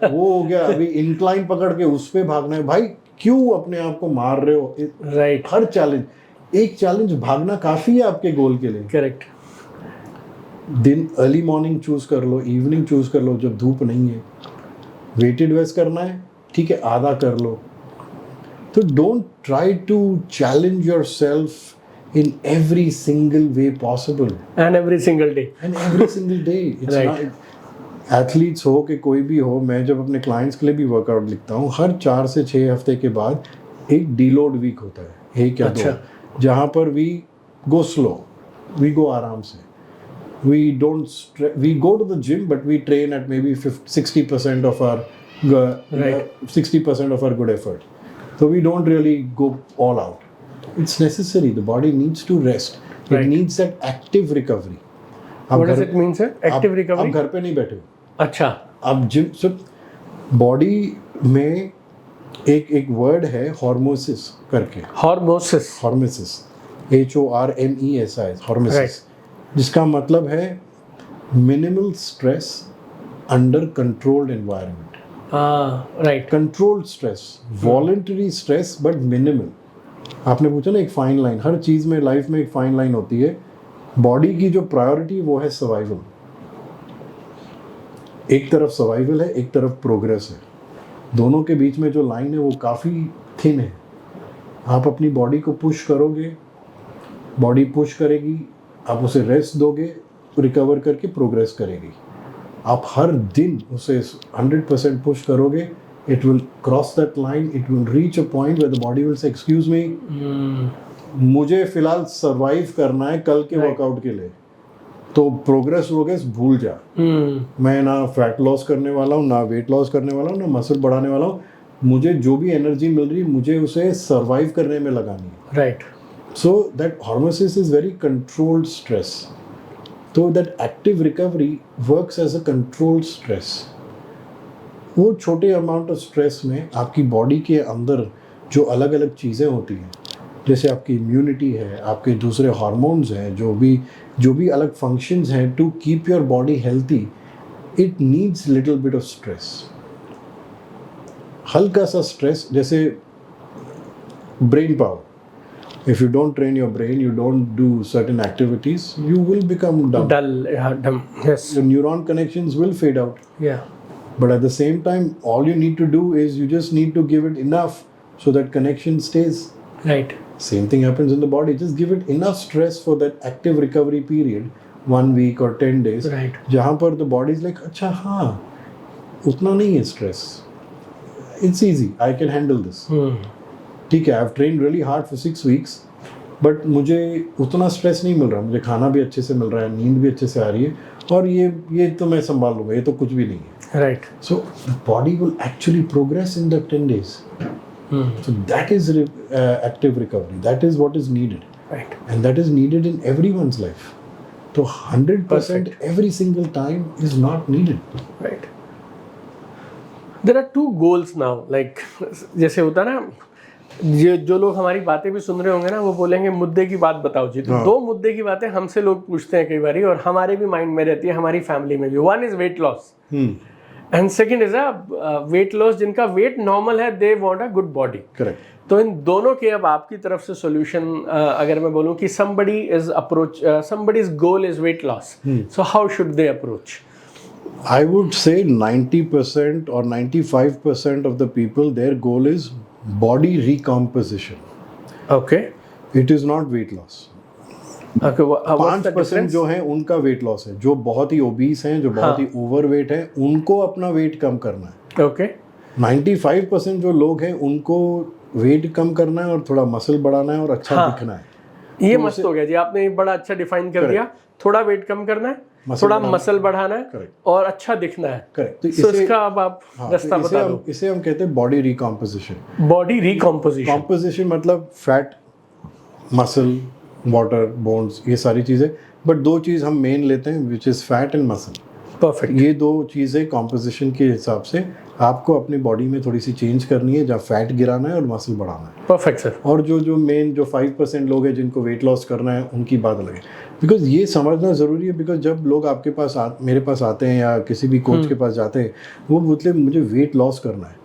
वो हो गया, अभी इंक्लाइन पकड़ के उस पे भागना है, भाई क्यों अपने आप को मार रहे हो? राइट, हर चैलेंज, एक चैलेंज भागना काफी है आपके गोल के लिए। करेक्ट। दिन अर्ली मॉर्निंग चूज कर लो, इवनिंग चूज कर लो जब धूप नहीं है, वेटेड वेस्ट करना है, ठीक है, आधा कर लो। तो don't try to challenge yourself in every single way possible and every single day it's Right. not athletes हो कि कोई भी हो, मैं जब अपने क्लाइंट्स के लिए भी वर्कआउट लिखता हूँ, हर 4 से 6 हफ्ते के बाद एक डीलोड वीक होता है, एक या दो, जहाँ पर we go slow, we go आराम से, we go to the gym but we train at maybe 60% of our 60% of our good effort, so we don't really go all out. It's necessary, the body needs to rest, it Right. needs that active recovery. what does it mean sir, active recovery? आप घर पे नहीं बैठे हो, अच्छा, आप gym सिर्फ body में एक वर्ड है हॉर्मोसिस करके, hormesis, HORMESIS, हॉर्मोसिस, जिसका मतलब है minimal stress under controlled environment. Right, controlled stress, voluntary stress but minimal. आपने पूछा ना एक फाइन लाइन, हर चीज़ में लाइफ में एक फाइन लाइन होती है। बॉडी की जो प्रायोरिटी वो है सर्वाइवल, एक तरफ सर्वाइवल है, एक तरफ प्रोग्रेस है, दोनों के बीच में जो लाइन है वो काफ़ी थिन है। आप अपनी बॉडी को पुश करोगे, बॉडी पुश करेगी, आप उसे रेस्ट दोगे, रिकवर करके प्रोग्रेस करेगी। आप हर दिन उसे 100% पुश करोगे, it will cross that line, it will reach a point where the body will say excuse me, मुझे फिलहाल सरवाइव करना है कल के वर्कआउट के लिए, तो प्रोग्रेस वोग्रेस भूल जा। मैं ना फैट लॉस करने वाला हूँ, ना वेट लॉस करने वाला हूँ, ना मसल बढ़ाने वाला हूँ, मुझे जो भी एनर्जी मिल रही है मुझे उसे सर्वाइव करने में लगानी है। Right, so that hormesis is very controlled stress, तो that active recovery works as a controlled stress. वो छोटे अमाउंट ऑफ स्ट्रेस में आपकी बॉडी के अंदर जो अलग अलग चीज़ें होती हैं, जैसे आपकी इम्यूनिटी है, आपके दूसरे हार्मोन्स हैं, जो भी अलग फंक्शंस हैं to keep your body healthy, it needs little bit of stress. हल्का सा स्ट्रेस, जैसे brain power, if you don't train your brain, you don't do certain activities, you will become dumb. dumb, yes, Your neuron connections will fade out. yeah, But at the same time, all you need to do is you just need to give it enough so that connection stays. right, Same thing happens in the body. Just give it enough stress for that active recovery period, 1 week or 10 days. Right. जहाँ पर the body is like, अच्छा हाँ, उतना नहीं है stress. It's easy. I can handle this. ठीक है, I've trained really hard for 6 weeks, but मुझे उतना स्ट्रेस नहीं मिल रहा, मुझे खाना भी अच्छे से मिल रहा है, नींद भी अच्छे से आ रही है, और ये तो मैं संभाल लूँगा, ये तो कुछ भी नहीं है। Right, So the body will actually progress in the 10 days. So that is active recovery. That is what is needed. Right, And that is needed in everyone's life. So 100% every single time is not needed. Right. There are two goals now, like जैसे होता ना, जो लोग हमारी बातें भी सुन रहे होंगे ना, वो बोलेंगे मुद्दे की बात बताओ जी। तो दो मुद्दे की बातें हमसे लोग पूछते हैं कई बारी, और हमारे भी माइंड में रहती है, हमारी फैमिली में भी। One is weight loss and second is weight loss. जिनका वेट नॉर्मल है, they want a good body. Correct. तो इन दोनों के अब आपकी तरफ से सॉल्यूशन, अगर मैं बोलूं कि somebody's goal is weight loss, so how should they approach? I would say 90% or 95% of the people, their goal is body recomposition. Okay, It is not weight loss. okay, what's the 5% difference? जो है उनका weight loss है, जो बहुत ही obese हैं, जो बहुत ही overweight है, उनको अपना वेट कम करना है। Okay, 95% जो लोग हैं उनको वेट कम करना है और थोड़ा मसल बढ़ाना है और अच्छा दिखना है। ये मस्त हो गया जी, आपने बड़ा अच्छा डिफाइन कर दिया। थोड़ा वेट कम करना है, थोड़ा मसल बढ़ाना है, Correct. और अच्छा दिखना है। करेक्ट। तो So इसका अब आप रास्ता बता दो। इसे हम कहते हैं body recomposition. Body recomposition, composition मतलब फैट, मसल, वाटर, बोन्स, ये सारी चीज़ें। बट दो चीज़ हम मेन लेते हैं, which is fat and muscle. Perfect. ये दो चीज़ें कॉम्पोजिशन के हिसाब से आपको अपनी बॉडी में थोड़ी सी चेंज करनी है, जहाँ फैट गिराना है और मसल बढ़ाना है। Perfect sir. और जो मेन जो 5% लोग हैं जिनको वेट लॉस करना है, उनकी बात अलग है। बिकॉज ये समझना ज़रूरी है, बिकॉज जब लोग आपके पास मेरे पास आते हैं या किसी भी कोच के पास जाते हैं, वो बोलते हैं मुझे वेट लॉस करना है।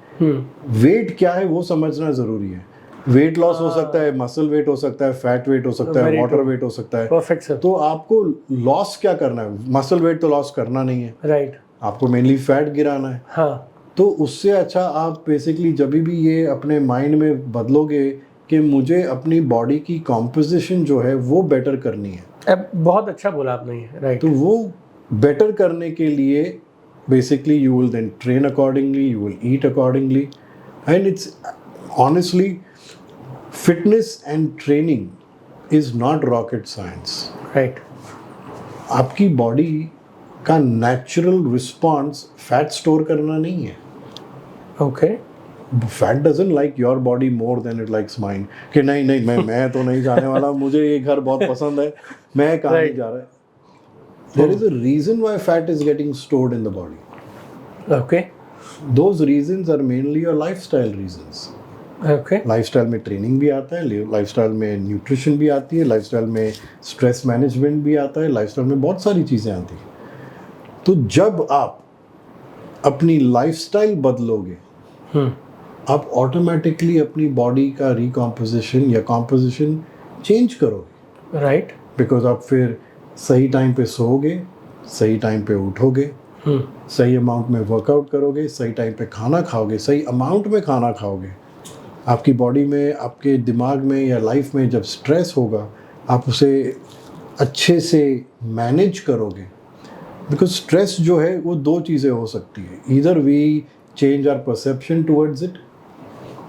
वेट क्या है वो समझना ज़रूरी है। वेट लॉस हो सकता है, मसल वेट हो सकता है, फैट वेट हो सकता है, वाटर वेट हो सकता है। Perfect sir. तो आपको लॉस क्या करना है? मसल वेट तो लॉस करना नहीं है, राइट। आपको मेनली फैट गिराना है। हाँ। तो उससे अच्छा आप बेसिकली जब भी ये अपने माइंड में बदलोगे कि मुझे अपनी बॉडी की कॉम्पोजिशन जो है वो बेटर करनी है, अब बहुत अच्छा बोला आपने ये, राइट। तो वो बेटर करने के लिए basically you will then train accordingly, you will eat accordingly, and it's honestly fitness and training is not rocket science. Right. आपकी बॉडी का नेचुरल रिस्पॉन्स फैट स्टोर करना नहीं है। Okay. Fat doesn't like your body more than it likes mind, कि नहीं नहीं मैं तो नहीं जाने वाला, मुझे ये घर बहुत पसंद है, मैं कहाँ नहीं जा रहा। There is a reason why fat is getting stored in the body. Okay. Those reasons are mainly your lifestyle reasons. Okay. Lifestyle में ट्रेनिंग भी आता है, लाइफस्टाइल में न्यूट्रिशन भी आती है, लाइफस्टाइल में स्ट्रेस मैनेजमेंट भी आता है, लाइफस्टाइल में बहुत सारी चीज़ें आती हैं। तो जब आप अपनी लाइफस्टाइल बदलोगे, आप ऑटोमेटिकली अपनी बॉडी का रिकॉम्पोजिशन या कॉम्पोजिशन चेंज करोगे। राइट। बिकॉज आप फिर सही टाइम पे सोओगे, सही टाइम पे उठोगे, सही अमाउंट में वर्कआउट करोगे, सही टाइम पे खाना खाओगे, सही अमाउंट में खाना खाओगे। आपकी बॉडी में, आपके दिमाग में या लाइफ में जब स्ट्रेस होगा, आप उसे अच्छे से मैनेज करोगे। बिकॉज स्ट्रेस जो है वो दो चीज़ें हो सकती है, either we change our perception towards it.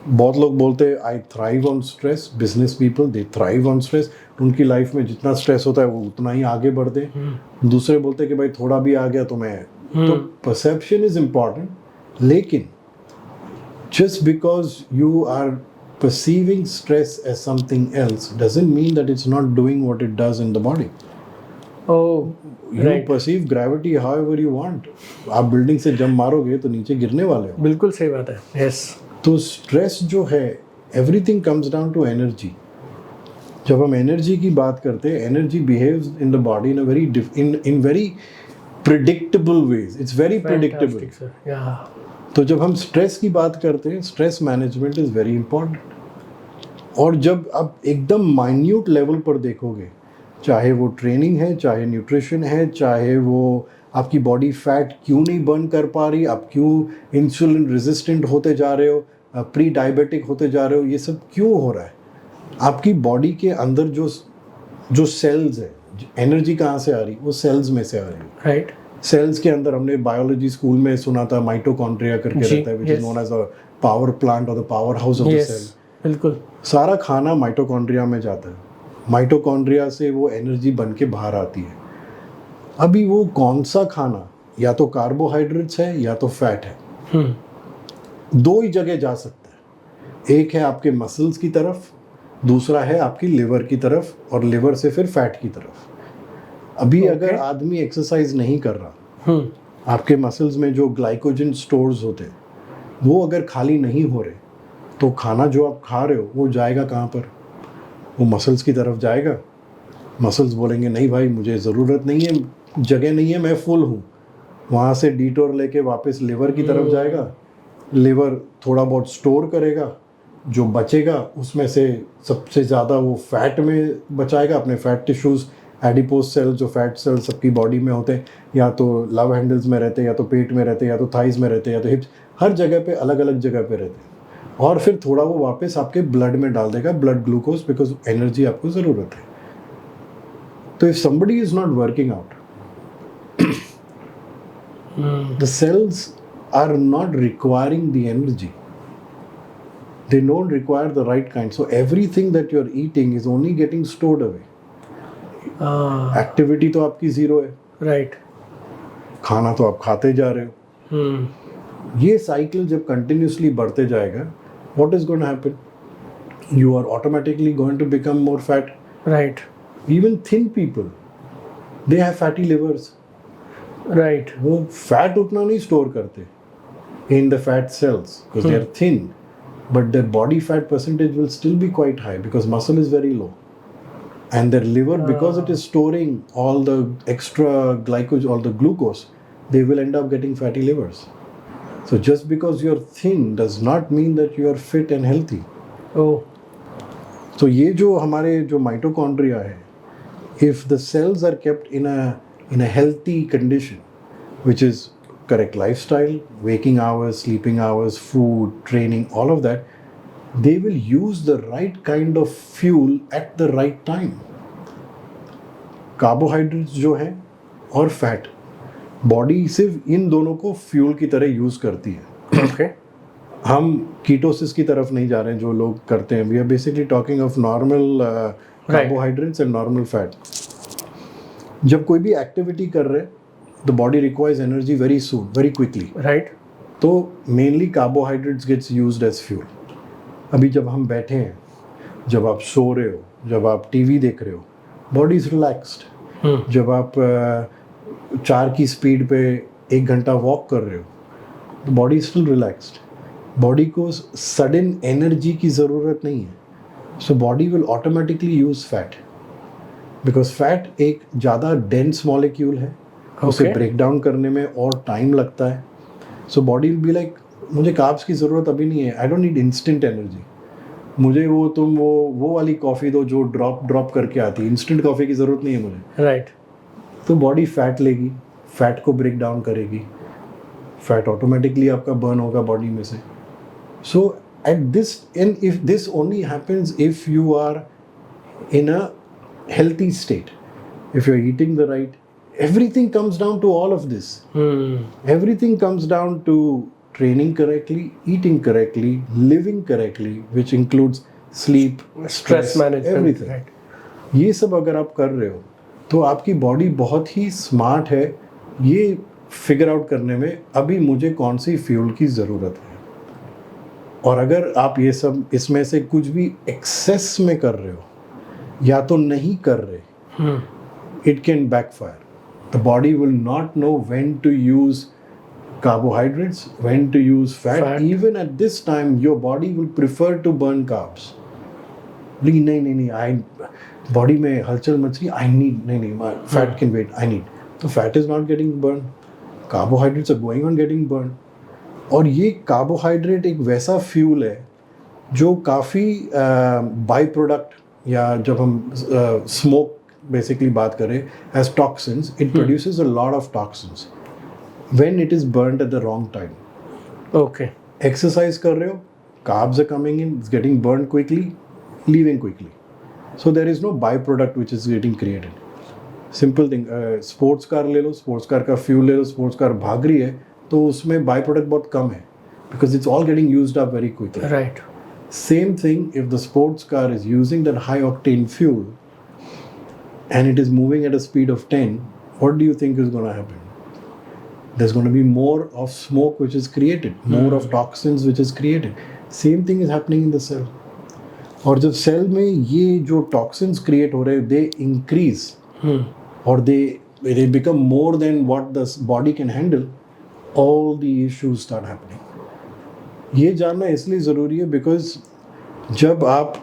बहुत लोग बोलते हैं I thrive on stress, business people they thrive on stress, उनकी लाइफ में जितना स्ट्रेस होता है वो उतना ही आगे बढ़ते हैं। दूसरे बोलते हैं कि भाई थोड़ा भी आ गया तो मैं, तो परसेप्शन इज इम्पॉर्टेंट, लेकिन just because you are perceiving stress as something else doesn't mean that it's not doing what it does in the body. Oh, You right. perceive gravity however you want. आप building से jump मारोगे तो नीचे गिरने वाले हो। बिल्कुल सही बात है। यस। तो स्ट्रेस जो है, everything comes down to energy. जब हम एनर्जी की बात करते हैं, energy behaves in the body in a very in very predictable ways. It's very predictable. Fantastic, sir. Yeah. तो जब हम स्ट्रेस की बात करते हैं, stress management is very important. और जब आप एकदम माइन्यूट लेवल पर देखोगे, चाहे वो ट्रेनिंग है, चाहे न्यूट्रिशन है, चाहे वो आपकी बॉडी फैट क्यों नहीं बर्न कर पा रही, आप क्यों इंसुलिन रेजिस्टेंट होते जा रहे हो, प्री डायबिटिक होते जा रहे हो, ये सब क्यों हो रहा है? आपकी बॉडी के अंदर जो सेल्स है, एनर्जी कहाँ से आ रही, वो सेल्स में से आ रही है। राइट। सेल्स के अंदर हमने बायोलॉजी स्कूल में सुना था, माइटोकॉन्ड्रिया करके रहता है, which is known as a power plant और the power house of the cell. बिल्कुल। सारा खाना माइटोकॉन्ड्रिया में जाता है, माइटोकॉन्ड्रिया से वो एनर्जी बन के बाहर आती है। अभी वो कौन सा खाना, या तो कार्बोहाइड्रेट्स है या तो फैट है, दो ही जगह जा सकता है। एक है आपके मसल्स की तरफ, दूसरा है आपकी लिवर की तरफ, और लिवर से फिर फैट की तरफ। अभी अगर आदमी एक्सरसाइज नहीं कर रहा, आपके मसल्स में जो ग्लाइकोजन स्टोर्स होते हैं वो अगर खाली नहीं हो रहे, तो खाना जो आप खा रहे हो वो जाएगा कहाँ पर? वो मसल्स की तरफ जाएगा। मसल्स बोलेंगे नहीं भाई मुझे ज़रूरत नहीं है, जगह नहीं है, मैं फुल हूँ। वहाँ से डिटोर लेके वापस लिवर की तरफ जाएगा। लिवर थोड़ा बहुत स्टोर करेगा, जो बचेगा उसमें से सबसे ज़्यादा वो फैट में बचाएगा, अपने फैट टिश्यूज़, एडिपोस सेल्स, जो फैट सेल्स सबकी बॉडी में होते हैं, या तो लव हैंडल्स में रहते हैं, या तो पेट में रहते हैं, या तो थाइज में रहते हैं, या तो हिप्स, हर जगह पे अलग अलग जगह पे रहते हैं। और फिर थोड़ा वो वापस आपके ब्लड में डाल देगा, ब्लड ग्लूकोज, बिकॉज एनर्जी आपको ज़रूरत है। तो if somebody is not working out, the cells are not requiring the energy, they don't require the right kind, so everything that you're eating is only getting stored away. Activity तो आपकी zero है, right. खाना तो आप खाते जा रहे हो। ये साइकिल जब कंटिन्यूसली बढ़ते जाएगा, what is going to happen? You are automatically going to become more fat. Right. Even thin people, they have fatty livers. Right वो फैट उतना नहीं स्टोर करते in the fat cells because they are thin, but their body fat percentage will still be quite high because muscle is very low. And their liver, because it is storing all the extra glycogen, all the glucose, they will end up getting fatty livers. So just because you're thin does not mean that you are fit and healthy. Oh. So ये जो हमारे जो mitochondria है, if the cells are kept in a healthy condition, which is correct lifestyle, waking hours, sleeping hours, food, training, all of that, they will use the right kind of fuel at the right time. Carbohydrates जो हैं और fat, body सिर्फ इन दोनों को fuel की तरह use करती है. Okay. हम कीटोसिस की तरफ नहीं जा रहे हैं जो लोग करते हैं. We are basically talking of normal carbohydrates and normal fat. जब कोई भी एक्टिविटी कर रहे हैं, the body requires energy very soon, very quickly. Right. तो mainly carbohydrates gets used as fuel. अभी जब हम बैठे हैं, जब आप सो रहे हो, जब आप टीवी देख रहे हो, body is relaxed. जब आप 4 की स्पीड पे 1 घंटा वॉक कर रहे हो, तो body is still relaxed. Body को सडन एनर्जी की ज़रूरत नहीं है. So body will automatically use fat because fat एक ज़्यादा डेंस मॉलिक्यूल है. उसे ब्रेक डाउन करने में और टाइम लगता है. So body will be like, मुझे कार्ब्स की ज़रूरत अभी नहीं है, I don't need instant energy. मुझे तुम वो वाली कॉफ़ी दो जो ड्रॉप करके आती है. इंस्टेंट कॉफ़ी की ज़रूरत नहीं है मुझे. राइट. तो बॉडी फैट लेगी, फैट को ब्रेक डाउन करेगी, फैट ऑटोमेटिकली आपका बर्न होगा बॉडी में से. So at this end if this only happens if you are in a healthy state, if you are eating the right. Everything comes down to all of this. Everything comes down to training correctly, eating correctly, living correctly, which includes sleep, stress management, everything. right. ये सब अगर आप कर रहे हो तो आपकी body बहुत ही स्मार्ट है ये फिगर आउट करने में अभी मुझे कौन सी फ्यूल की ज़रूरत है. और अगर आप ये सब इसमें से कुछ भी एक्सेस में कर रहे हो या तो नहीं कर रहे, it can backfire. The body will not know when to use carbohydrates, when to use fat. Even at this time, your body will prefer to burn carbs. लेकिन नहीं, body में हलचल मच रही, I need, नहीं, fat can wait, I need. तो fat is not getting burned. Carbohydrates are going on getting burned. और ये carbohydrate एक वैसा fuel है जो काफ़ी बाई प्रोडक्ट या जब हम smoke basically बात करें as toxins, it produces a lot of toxins when it is burnt at the wrong time. Okay. Exercise कर रहे हो, carbs are coming in, it's getting burned quickly, leaving quickly. So there is no byproduct which is getting created. Simple thing, sports car ले लो, sports car का fuel ले लो, sports car भाग रही है तो उसमें byproduct बहुत कम है because it's all getting used up very quickly. Right. Same thing if the sports car is using that high octane fuel and it is moving at a speed of 10, what do you think is going to happen? There's going to be more of smoke which is created, more of toxins which is created. Same thing is happening in the cell. और जब cell में ये जो toxins create हो रहे हैं, they increase और they become more than what the body can handle, all the issues start happening. ये जानना इसलिए ज़रूरी है बिकॉज जब आप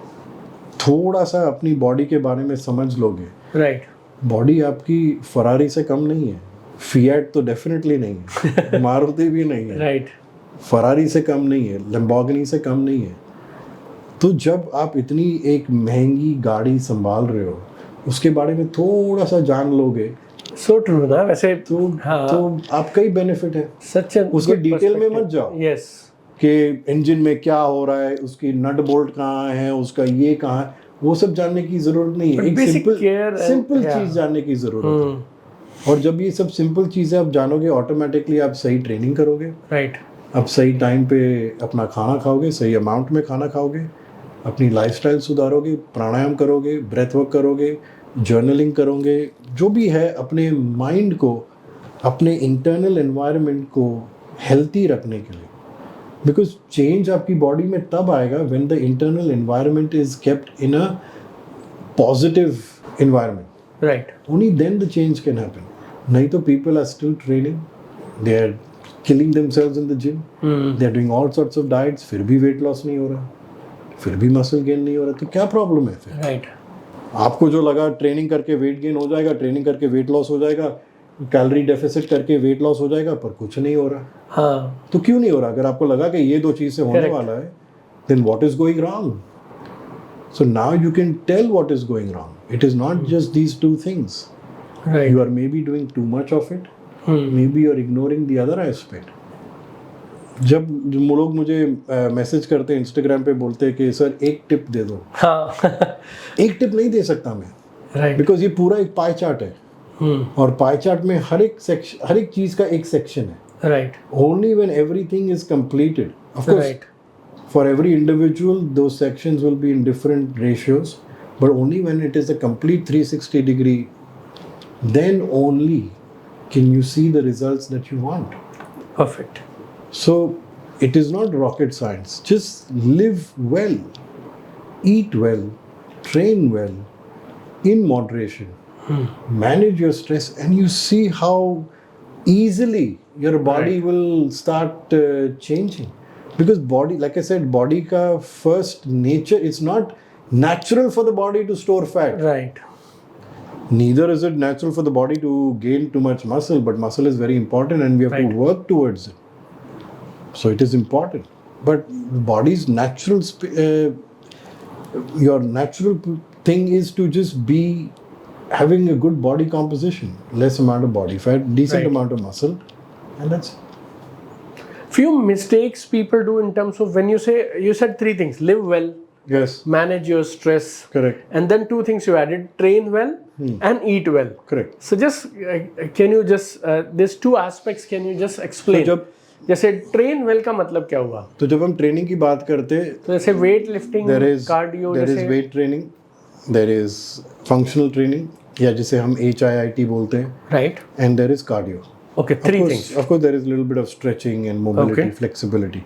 थोड़ा सा अपनी बॉडी के बारे में समझ लोगे, राइट, बॉडी आपकी फरारी से कम नहीं है, फिएट तो डेफिनेटली नहीं है, मारुति भी नहीं है, राइट, फरारी से कम नहीं है, लैम्बोर्गिनी से कम नहीं है. तो जब आप इतनी एक महंगी गाड़ी संभाल रहे हो, उसके बारे में थोड़ा सा जान लोगे, सो ट्रू ना वैसे तो आपका ही बेनिफिट है. सच उसके डिटेल में मत जाओ. यस, कि इंजन में क्या हो रहा है, उसकी नट बोल्ट कहाँ है, उसका ये कहाँ है, वो सब जानने की जरूरत नहीं है. एक सिंपल चीज जानने की जरूरत है. और जब ये सब सिंपल चीजें आप जानोगे, ऑटोमेटिकली आप सही ट्रेनिंग करोगे, राइट, आप सही टाइम पे अपना खाना खाओगे, सही अमाउंट में खाना खाओगे, अपनी लाइफस्टाइल सुधारोगे, प्राणायाम करोगे, ब्रेथ वर्क करोगे, जर्नलिंग करोगे, जो भी है अपने माइंड को, अपने इंटरनल एनवायरनमेंट को हेल्थी रखने के लिए. बिकॉज चेंज आपकी बॉडी में तब आएगा when the internal environment is kept in a positive environment. Right, only then the change can happen. नहीं तो people are still training, they are killing themselves in the gym, they are doing all sorts of diets, फिर भी weight loss नहीं हो रहा, फिर भी muscle gain नहीं हो रहा, तो क्या प्रॉब्लम है फिर? राइट. आपको जो लगा ट्रेनिंग करके वेट गेन हो जाएगा, ट्रेनिंग करके वेट लॉस हो जाएगा, कैलोरी डेफिसिट करके वेट लॉस हो जाएगा, पर कुछ नहीं हो रहा. हाँ. तो क्यों नहीं हो रहा? अगर आपको लगा कि ये दो चीज से होने Correct. वाला है, then what is going wrong? So now you can tell what is going wrong. It is not just these two things. Right. You are maybe doing too much of it. Maybe you are ignoring the other aspect. जब लोग मुझे message करते हैं Instagram पे, बोलते हैं कि sir एक टिप दे दो. हाँ. एक टिप नहीं दे सकता मैं, राइट. बिकॉज ये पूरा एक पाई चार्ट है, और पाई चार्ट में हर एक चीज का एक सेक्शन है. Right. Only when everything is completed, of course, right. for every individual those sections will be in different ratios, but only when it is a complete 360 degree, then only can you see the results that you want. Perfect. So it is not rocket science. Just live well, eat well, train well, in moderation, manage your stress, and you see how easily your body Right. will start changing. Because body, like I said, body ka first nature, it's not natural for the body to store fat. Right. Neither is it natural for the body to gain too much muscle, but muscle is very important and we have Right. to work towards it. So it is important. But body's natural, your natural thing is to just be having a good body composition, less amount of body fat, decent Right. amount of muscle, and that's it. Few mistakes people do in terms of when you said three things: live well, Yes, manage your stress, correct, and then two things you added: train well and eat well. correct. So just can you just these two aspects can you just explain? तो जब जैसे train well का मतलब क्या हुआ? तो जब हम ट्रेनिंग की बात करते, तो जैसे weight lifting, there is cardio, there is जैसे weight training, there is functional training, या जिसे हम HIIT बोलते हैं, right. and there is cardio. Okay, three things. Of course, there is a little bit of stretching and mobility, Okay. flexibility.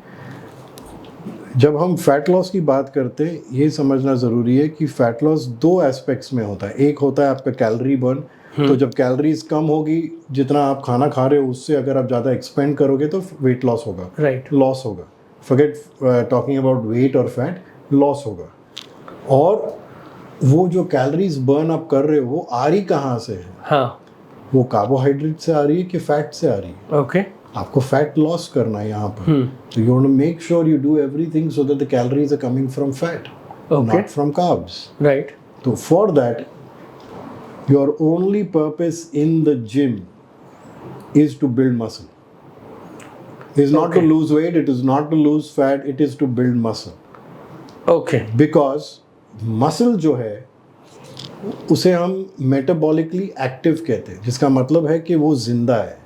जब हम fat loss की बात करते हैं, ये समझना ज़रूरी है कि फैट लॉस दो एस्पेक्ट्स में होता है. एक होता है आपका कैलोरी बर्न, तो जब कैलोरीज कम होगी, जितना आप खाना खा रहे हो उससे अगर आप ज़्यादा एक्सपेंड करोगे तो वेट लॉस होगा, राइट. लॉस होगा. फॉरगेट टॉकिंग अबाउट वेट और फैट, लॉस होगा. और वो जो कैलोरीज बर्न आप कर रहे हो वो आ रही कहाँ से है? हाँ. वो कार्बोहाइड्रेट से आ रही है कि फैट से आ रही है? ओके. आपको फैट लॉस करना है यहाँ पर. तो you want to make sure you do everything so that the calories are coming from fat, Okay. Not from carbs. Right. So for that, your only purpose in the gym is to build muscle. It is not to Okay. lose weight, it is not to lose fat, it is to build muscle. Okay. Because muscle जो है उसे हम metabolically active कहते हैं, जिसका मतलब है कि वो जिंदा है.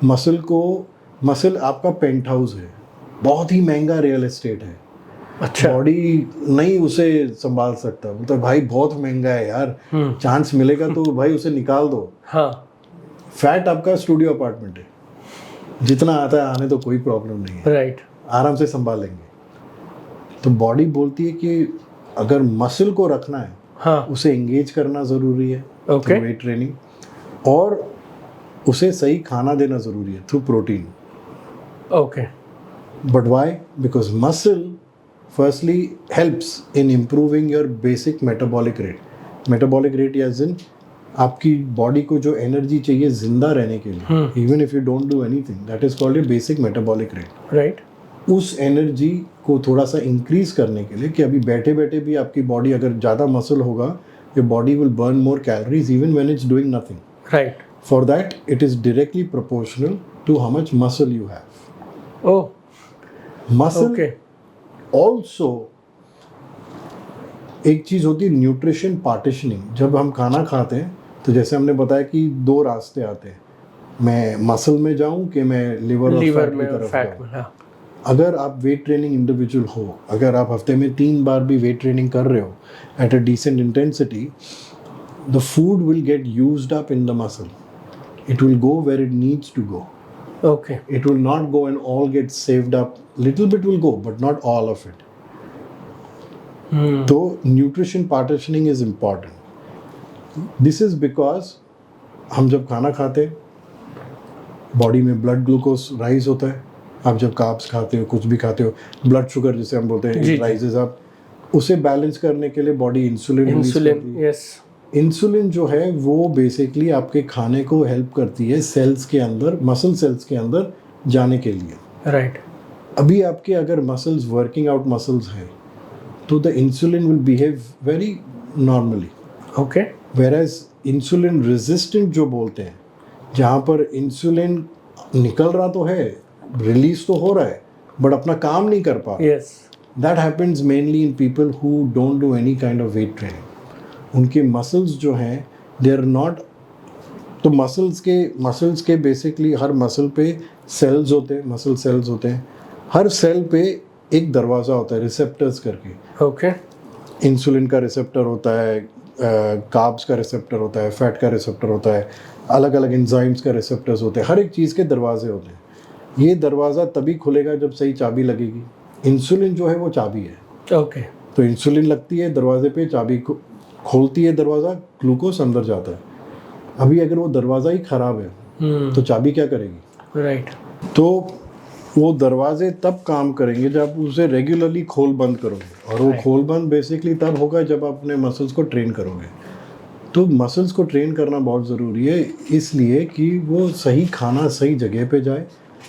मसल आपका पेंट हाउस है, बहुत ही महंगा रियल एस्टेट है. अच्छा. बॉडी नहीं उसे संभाल सकता, मतलब भाई बहुत महंगा है यार, चांस मिलेगा तो भाई उसे निकाल दो. हाँ. फैट आपका स्टूडियो अपार्टमेंट है, जितना आता है आने तो कोई प्रॉब्लम नहीं है, राइट. आराम से संभाल लेंगे. तो बॉडी बोलती है कि अगर मसल को रखना है, हाँ. उसे एंगेज करना ज़रूरी है Okay. थ्रू वेट ट्रेनिंग, और उसे सही खाना देना ज़रूरी है through protein. Okay. But why? Because muscle firstly helps in improving your basic metabolic rate. Metabolic rate as in आपकी बॉडी को जो एनर्जी चाहिए जिंदा रहने के लिए, even if you don't do anything, that is called your basic metabolic rate. Right. उस energy को थोड़ा सा इंक्रीज करने के लिए कि अभी बैठे बैठे भी आपकी बॉडी अगर ज़्यादा मसल होगा, your body will burn more calories even when it's doing nothing. Right. For that, it is directly proportional to how much muscle you have. Oh. Muscle okay. Also एक चीज़ होती है न्यूट्रिशन पार्टीशनिंग. जब हम खाना खाते हैं तो जैसे हमने बताया कि दो रास्ते आते हैं, मैं मसल में जाऊं कि मैं लिवर और लीवर फैट की में, तरफ फैट जाऊं. में. हाँ. अगर आप वेट ट्रेनिंग इंडिविजुअल हो, अगर आप हफ्ते में 3 बार भी वेट ट्रेनिंग कर रहे हो at a decent intensity, the food will get used up in the muscle. It will go where it needs to go. Okay. It will not go and all get saved up. Little bit will go, but not all of it. So nutrition partitioning is important. This is because हम जब खाना खाते हैं body में blood glucose rise होता है, आप जब कार्ब्स खाते हो कुछ भी खाते हो ब्लड शुगर जिसे हम बोलते हैं जी, इट राइजेज अप, उसे बैलेंस करने के लिए बॉडी इंसुलिन रिलीज करती इंसुलिन, है। यस, इंसुलिन जो है वो बेसिकली आपके खाने को हेल्प करती है सेल्स के अंदर, मसल सेल्स के अंदर जाने के लिए। राइट, अभी आपके अगर मसल्स वर्किंग आउट मसल्स हैं तो the insulin will behave very normally, okay, whereas insulin resistant जो बोलते हैं, जहाँ पर इंसुलिन निकल रहा तो है, रिलीज तो हो रहा है बट अपना काम नहीं कर पा रहा, yes, that happens mainly in people who don't do any kind of weight training. उनके मसल्स जो हैं दे आर नॉट, तो मसल्स के बेसिकली हर मसल पे सेल्स होते हैं, मसल सेल्स होते हैं, हर सेल पे एक दरवाज़ा होता है रिसेप्टर्स करके। ओके, इंसुलिन का रिसेप्टर होता है, कार्ब्स का रिसेप्टर होता है, फैट का रिसेप्टर होता है, अलग अलग एंजाइम्स का रिसेप्टर्स होते हैं, हर एक चीज़ के दरवाजे होते हैं। ये दरवाज़ा तभी खुलेगा जब सही चाबी लगेगी। इंसुलिन जो है वो चाबी है। ओके, तो इंसुलिन लगती है दरवाजे पे, चाबी खोलती है दरवाज़ा, ग्लूकोज अंदर जाता है। अभी अगर वो दरवाज़ा ही ख़राब है तो चाबी क्या करेगी? राइट, तो वो दरवाजे तब काम करेंगे जब उसे रेगुलरली खोल बंद करोगे, और वो खोल बंद बेसिकली तब होगा जब आप अपने मसल्स को ट्रेन करोगे। तो मसल्स को ट्रेन करना बहुत ज़रूरी है, इसलिए कि वो सही खाना सही जगह पे जाए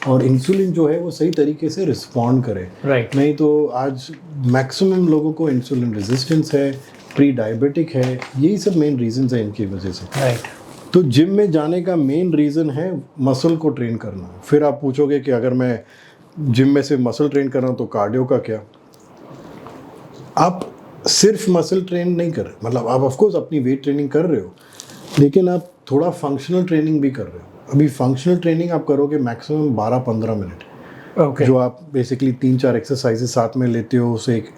और इंसुलिन जो है वो सही तरीके से रिस्पॉन्ड करे। राइट, नहीं तो आज मैक्सिमम लोगों को इंसुलिन रेजिस्टेंस है, प्री डायबिटिक है, यही सब मेन रीजंस है इनकी वजह से। राइट, तो जिम में जाने का मेन रीज़न है मसल को ट्रेन करना। फिर आप पूछोगे कि अगर मैं जिम में से मसल ट्रेन कर रहा हूँ तो कार्डियो का क्या? आप सिर्फ मसल ट्रेन नहीं कर रहे, मतलब आप ऑफकोर्स अपनी वेट ट्रेनिंग कर रहे हो, लेकिन आप थोड़ा फंक्शनल ट्रेनिंग भी कर रहे हो। अभी फंक्शनल ट्रेनिंग आप करोगे मैक्सिमम 12-15 मिनट, ओके, जो आप बेसिकली 3-4 एक्सरसाइजेस साथ में लेते हो, उसे एक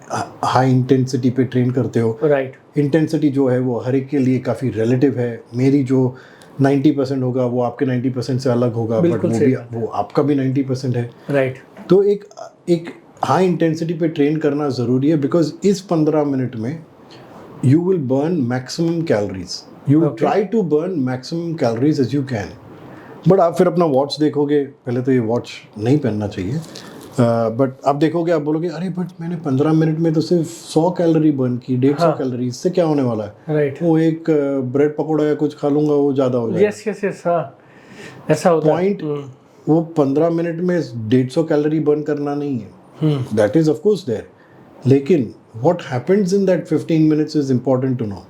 हाई इंटेंसिटी पे ट्रेन करते हो। राइट, इंटेंसिटी जो है वो हर एक के लिए काफ़ी रिलेटिव है। मेरी जो 90% होगा वो आपके 90% से अलग होगा, बट बिल्कुल वो सही भी बात वो आपका भी 90% है। राइट, तो एक हाई इंटेंसिटी पे ट्रेन करना ज़रूरी है, बिकॉज इस 15 मिनट में you will burn maximum calories, you Okay. Try to burn maximum calories as you can. But आप फिर अपना वॉच देखोगे, पहले तो ये वॉच नहीं पहनना चाहिए, बट आप देखोगे, आप बोलोगे अरे बट मैंने 15 मिनट में तो सिर्फ 100 कैलोरी बर्न की, 150 कैलोरी, इससे क्या होने वाला है? राइट, वो एक ब्रेड पकौड़ा या कुछ खा लूँगा वो ज़्यादा हो जाएगा। यस, यस, यस, हाँ, ऐसा होता है। पॉइंट वो 15 मिनट में 150 कैलोरी बर्न करना नहीं है, that is of course there, लेकिन what happens in that 15 minutes is important to know.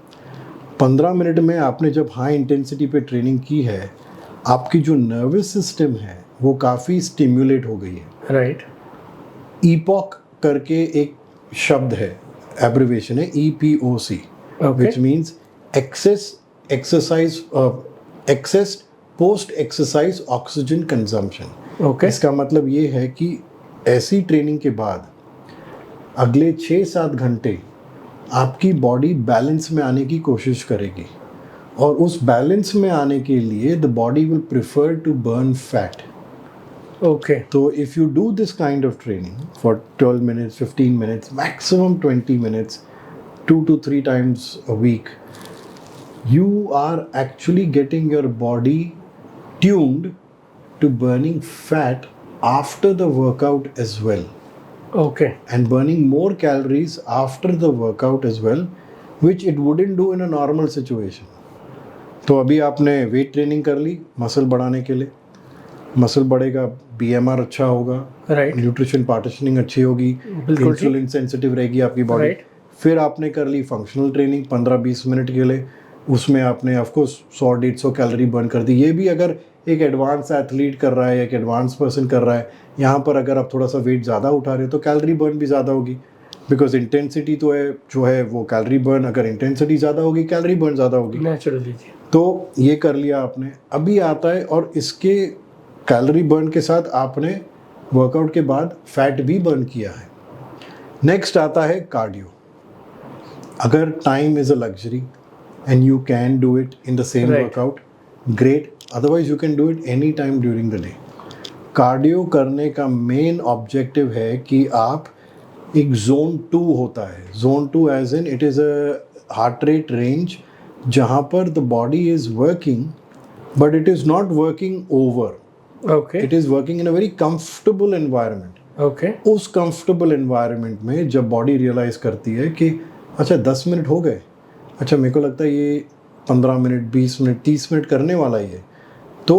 15 minute में आपने जब हाई इंटेंसिटी पे ट्रेनिंग की है, आपकी जो नर्वस सिस्टम है वो काफ़ी स्टिम्युलेट हो गई है। राइट, ईपॉक करके एक शब्द है, एब्रिवेशन है EPOC, okay, which means excess post exercise oxygen consumption. Okay, इसका मतलब ये है कि ऐसी ट्रेनिंग के बाद अगले 6-7 घंटे आपकी बॉडी बैलेंस में आने की कोशिश करेगी, और उस बैलेंस में आने के लिए the body will prefer to burn fat. Okay, तो if you do this kind of training for 12 minutes, 15 minutes, maximum 20 minutes, 2 to 3 times a week, you are actually getting your body tuned to burning fat after the workout as well, okay, and burning more calories after the workout as well, which it wouldn't do in a normal situation. तो अभी आपने weight training कर ली muscle बढ़ाने के लिए, muscle बढ़ेगा, BMR अच्छा होगा, राइट, न्यूट्रिशन पार्टीशनिंग अच्छी होगी, बिल्कुल ठीक। इंसुलिन सेंसिटिव रहेगी आपकी बॉडी। राइट, फिर आपने कर ली फंक्शनल ट्रेनिंग 15-20 मिनट के लिए, उसमें आपने ऑफकोर्स 100-150 कैलोरी बर्न कर दी। ये भी अगर एक एडवांस एथलीट कर रहा है या एक एडवांस पर्सन कर रहा है, यहाँ पर अगर आप थोड़ा सा वेट ज़्यादा उठा रहे हो तो कैलोरी बर्न भी ज़्यादा होगी, बिकॉज इंटेंसिटी तो है जो है वो कैलोरी बर्न, अगर इंटेंसिटी ज़्यादा होगी कैलोरी बर्न ज़्यादा होगी। नेचुरली जी, तो ये कर लिया आपने। अभी आता है, और इसके कैलोरी बर्न के साथ आपने वर्कआउट के बाद फैट भी बर्न किया है। नेक्स्ट आता है कार्डियो। अगर time is a luxury and you can do it in the same Right. Workout, great, otherwise you can do it any time during the day. Cardio करने का मेन ऑब्जेक्टिव है कि आप एक जोन 2 होता है, zone 2 as in it is a heart rate range, जहाँ पर the body is working but it is not working over. Okay. It is working in a very comfortable environment. Okay. उस comfortable environment में जब body realise करती है कि अच्छा 10 minute हो गए, अच्छा मेरे को लगता है ये 15 मिनट 20 मिनट 30 मिनट करने वाला ही है, तो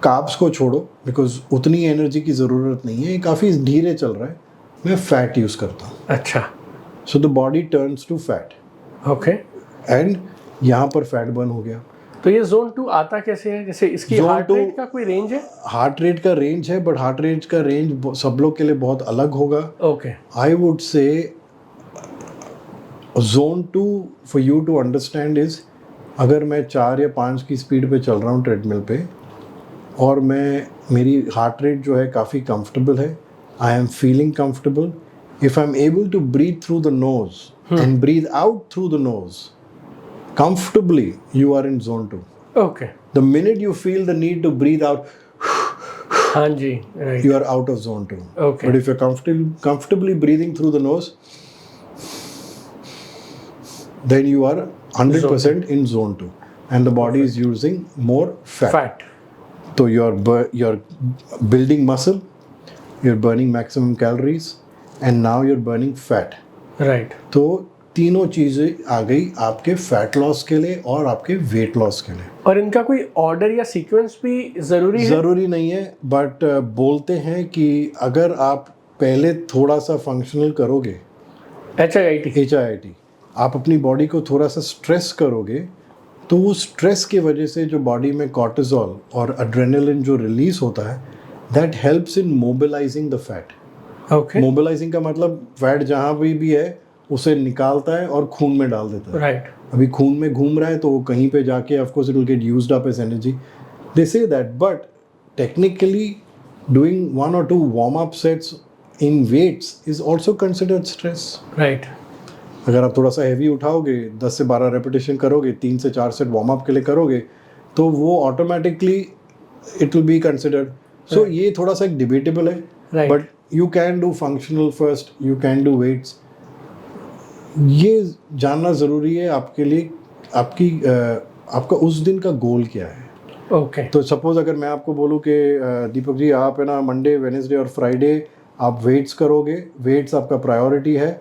कार्ब्स को छोड़ो बिकॉज उतनी एनर्जी की ज़रूरत नहीं है, ये काफ़ी धीरे चल रहा है, मैं फैट यूज़ करता हूँ. अच्छा. So the body turns to fat. Okay. And यहाँ पर फैट बर्न हो गया. तो ये जोन 2 आता कैसे है? जैसे इसकी Zone हार्ट 2 रेट का कोई रेंज है? हार्ट रेट का रेंज है, बट हार्ट रेट का रेंज सब लोग के लिए बहुत अलग होगा. Okay. I would say zone 2 for you to understand is, अगर मैं 4 या 5 की स्पीड पे चल रहा हूँ ट्रेडमिल पे और मेरी हार्ट रेट जो है काफ़ी कंफर्टेबल है, I am feeling comfortable, if I am able to breathe through the nose and breathe out through the nose comfortably, you are in zone 2. Okay. The minute you feel the need to breathe out, हाँ जी, right. you are out of zone 2. Okay. But if you're comfortably breathing through the nose, then you are 100% in zone 2, and the body is using more fat. So you're building muscle, you're burning maximum calories, and now you're burning fat. Right. तो तीनों चीज़ें आ गई आपके fat loss के लिए और आपके weight loss के लिए. और इनका कोई ऑर्डर या सीक्वेंस भी ज़रूरी है? ज़रूरी नहीं है, बट बोलते हैं कि अगर आप पहले थोड़ा सा फंक्शनल करोगे, HIIT, आप अपनी बॉडी को थोड़ा सा स्ट्रेस करोगे, तो वो स्ट्रेस की वजह से जो बॉडी में कॉर्टिसोल और एड्रेनलिन जो रिलीज होता है, that helps in mobilising the fat. Okay. Mobilising का मतलब फैट जहाँ भी है उसे निकालता है और खून में डाल देता है. राइट. अभी खून में घूम रहा है तो वो कहीं पे जाके of course it will get used up as energy. They say that, but technically doing 1 or 2 warm up sets in weights is also considered stress. Right. अगर आप थोड़ा सा हैवी उठाओगे, 10 से 12 रेपिटेशन करोगे, 3 से 4 सेट वार्म अप के लिए करोगे, तो वो automatically it will be considered. So ये थोड़ा सा एक डिबेटेबल है, but you can do functional first, you can do weights. ये जानना ज़रूरी है आपके लिए, आपका उस दिन का गोल क्या है. ओके. तो सपोज अगर मैं आपको बोलूँ कि दीपक जी आप है ना मंडे वेडनेसडे और फ्राइडे आप वेट्स करोगे, वेट्स आपका प्रायोरिटी है,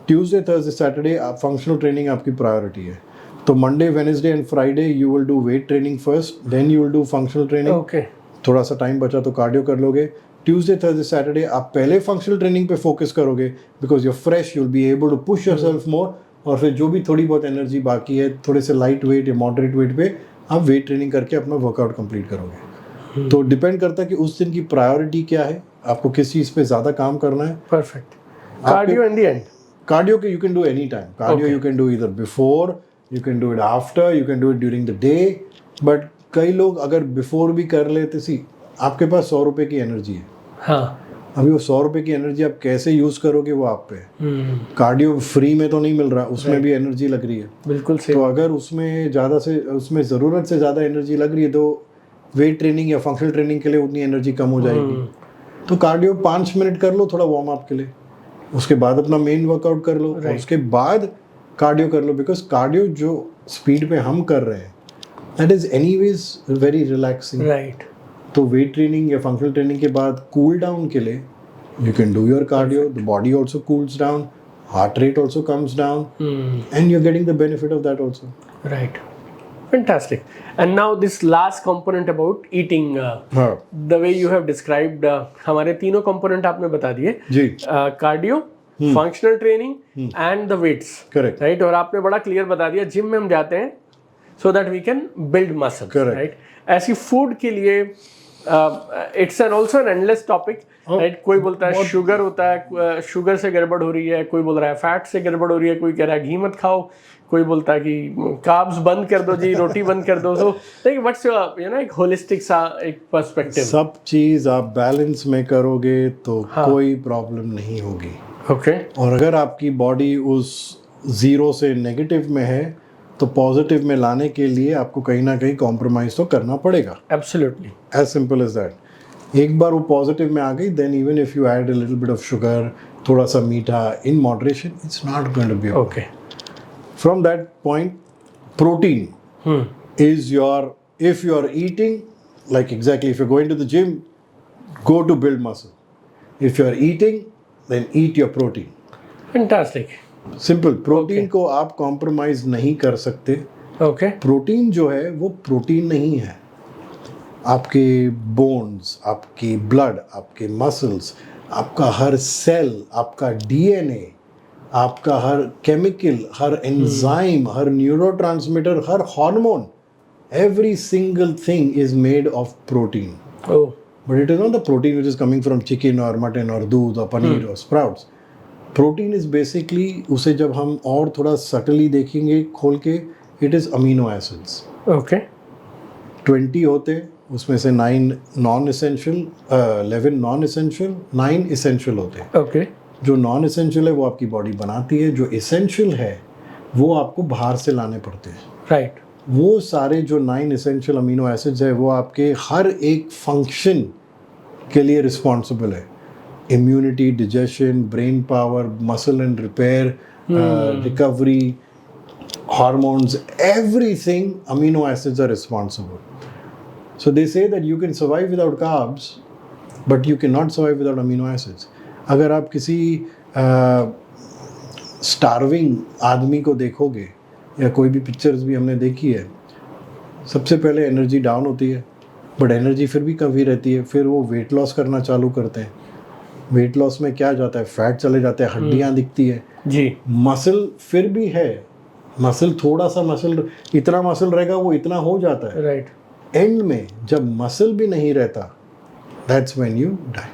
ट्यूसडे थर्सडे सैटरडे आप फंक्शनल ट्रेनिंग आपकी प्रायोरिटी है, तो Monday Wednesday and Friday you will do weight training first, then you will do functional training. Okay. थोड़ा सा टाइम बचा तो कार्डियो कर लोगे. ट्यूसडे थर्सडे सैटरडे आप पहले फंक्शनल ट्रेनिंग पे फोकस करोगे because you fresh, you will be able to push yourself more, और फिर जो भी थोड़ी बहुत एनर्जी बाकी है थोड़े से लाइट वेट या मॉडरेट वेट पे आप वेट ट्रेनिंग करके अपना वर्कआउट कंप्लीट करोगे. तो डिपेंड करता है कि उस दिन की प्रायोरिटी क्या है, आपको किस चीज़ पे ज़्यादा काम करना है. Perfect. Cardio in the end, cardio के you can do any time. Cardio you can do either before, you can do it after, you can do it during the day. But कई लोग अगर बिफोर भी कर लेते, सी आपके पास 100 रुपये की एनर्जी है. हाँ. अभी वो 100 रुपये की एनर्जी आप कैसे यूज़ करोगे वो आप पे. कार्डियो फ्री में तो नहीं मिल रहा, उसमें भी एनर्जी लग रही है. बिल्कुल सही. तो अगर उसमें ज़रूरत से ज़्यादा एनर्जी लग रही है तो वेट ट्रेनिंग या फंक्शनल ट्रेनिंग के लिए उतनी एनर्जी कम हो जाएगी. तो कार्डियो 5 मिनट कर लो थोड़ा वार्म अप के लिए, उसके बाद अपना मेन वर्कआउट कर लो, और उसके बाद कार्डियो कर लो. बिकॉज कार्डियो जो स्पीड पे हम कर रहे हैं that is anyways very relaxing. Right. तो वेट ट्रेनिंग या फंक्शनल ट्रेनिंग के बाद कूल डाउन के लिए you can do your cardio, the body also cools down, heart rate also comes down, and you are getting the benefit of that also. Right. Fantastic. And now this last component about eating, the way you have described, हमारे तीनों component आपने बता दिए जी. Cardio, functional training and the weights. Correct. Right. और आपने बड़ा clear बता दिया जिम में हम जाते हैं so that we can build muscles. Correct. Right. ऐसी फूड के लिए it's an also an endless topic. Right. कोई बोलता है शुगर होता है, शुगर से गड़बड़ हो रही है, कोई बोल रहा है फैट से गड़बड़ हो रही है, कोई कह रहा है घी मत खाओ, कोई बोलता है कि कार्ब्स बंद कर दो जी, रोटी बंद कर दो. सो व्हाट्स योर एक होलिस्टिक सा एक पर्सपेक्टिव. सब चीज़ आप बैलेंस में करोगे तो कोई प्रॉब्लम नहीं होगी. ओके. और अगर आपकी बॉडी उस 0 से नेगेटिव में है तो पॉजिटिव में लाने के लिए आपको कहीं ना कहीं कॉम्प्रोमाइज़ तो करना पड़ेगा. Absolutely. As simple as that. एक बार वो पॉजिटिव में आ गई, then even if you add a little bit of sugar, थोड़ा सा मीठा in moderation, it's not going to be okay. From that point, protein is your if you are eating, like exactly, if you're going to the gym, go to build muscle. If you are eating, then eat your protein. Fantastic. Simple, protein को आप compromise नहीं कर सकते. Okay. Protein जो है वो protein नहीं है. आपके बोन्स, आपकी ब्लड, आपके मसल्स, आपका हर सेल, आपका डीएनए, आपका हर chemical, her enzyme, her neurotransmitter, her hormone, every single thing is made of protein. Oh. But it is not the protein which is coming from chicken or mutton or दूध or paneer or sprouts. Protein is basically, उसे जब हम और थोड़ा subtly देखेंगे खोल के, it is amino acids. Okay. 20 होते, उसमें से 9 non-essential, 11 non-essential, 9 essential होते. Okay. जो non-essential है वो आपकी बॉडी बनाती है, जो essential है वो आपको बाहर से लाने पड़ते हैं. Right. वो सारे जो 9 essential अमीनो एसिड्स है वो आपके हर एक फंक्शन के लिए रिस्पॉन्सिबल है. Immunity, digestion, brain power, muscle and repair, recovery, hormones, everything amino acids are responsible. So they say that you can survive without carbs but you can not survive without amino acids. अगर आप किसी starving आदमी को देखोगे या कोई भी pictures भी हमने देखी है, सबसे पहले एनर्जी डाउन होती है, बट एनर्जी फिर भी कभी रहती है. फिर वो वेट लॉस करना चालू करते हैं. वेट लॉस में क्या जाता है, फैट चले जाते हैं, हड्डियाँ दिखती है जी. मसल फिर भी है, मसल थोड़ा सा मसल, इतना मसल रहेगा वो इतना हो जाता है. Right. एंड में जब मसल भी नहीं रहता, that's when you die.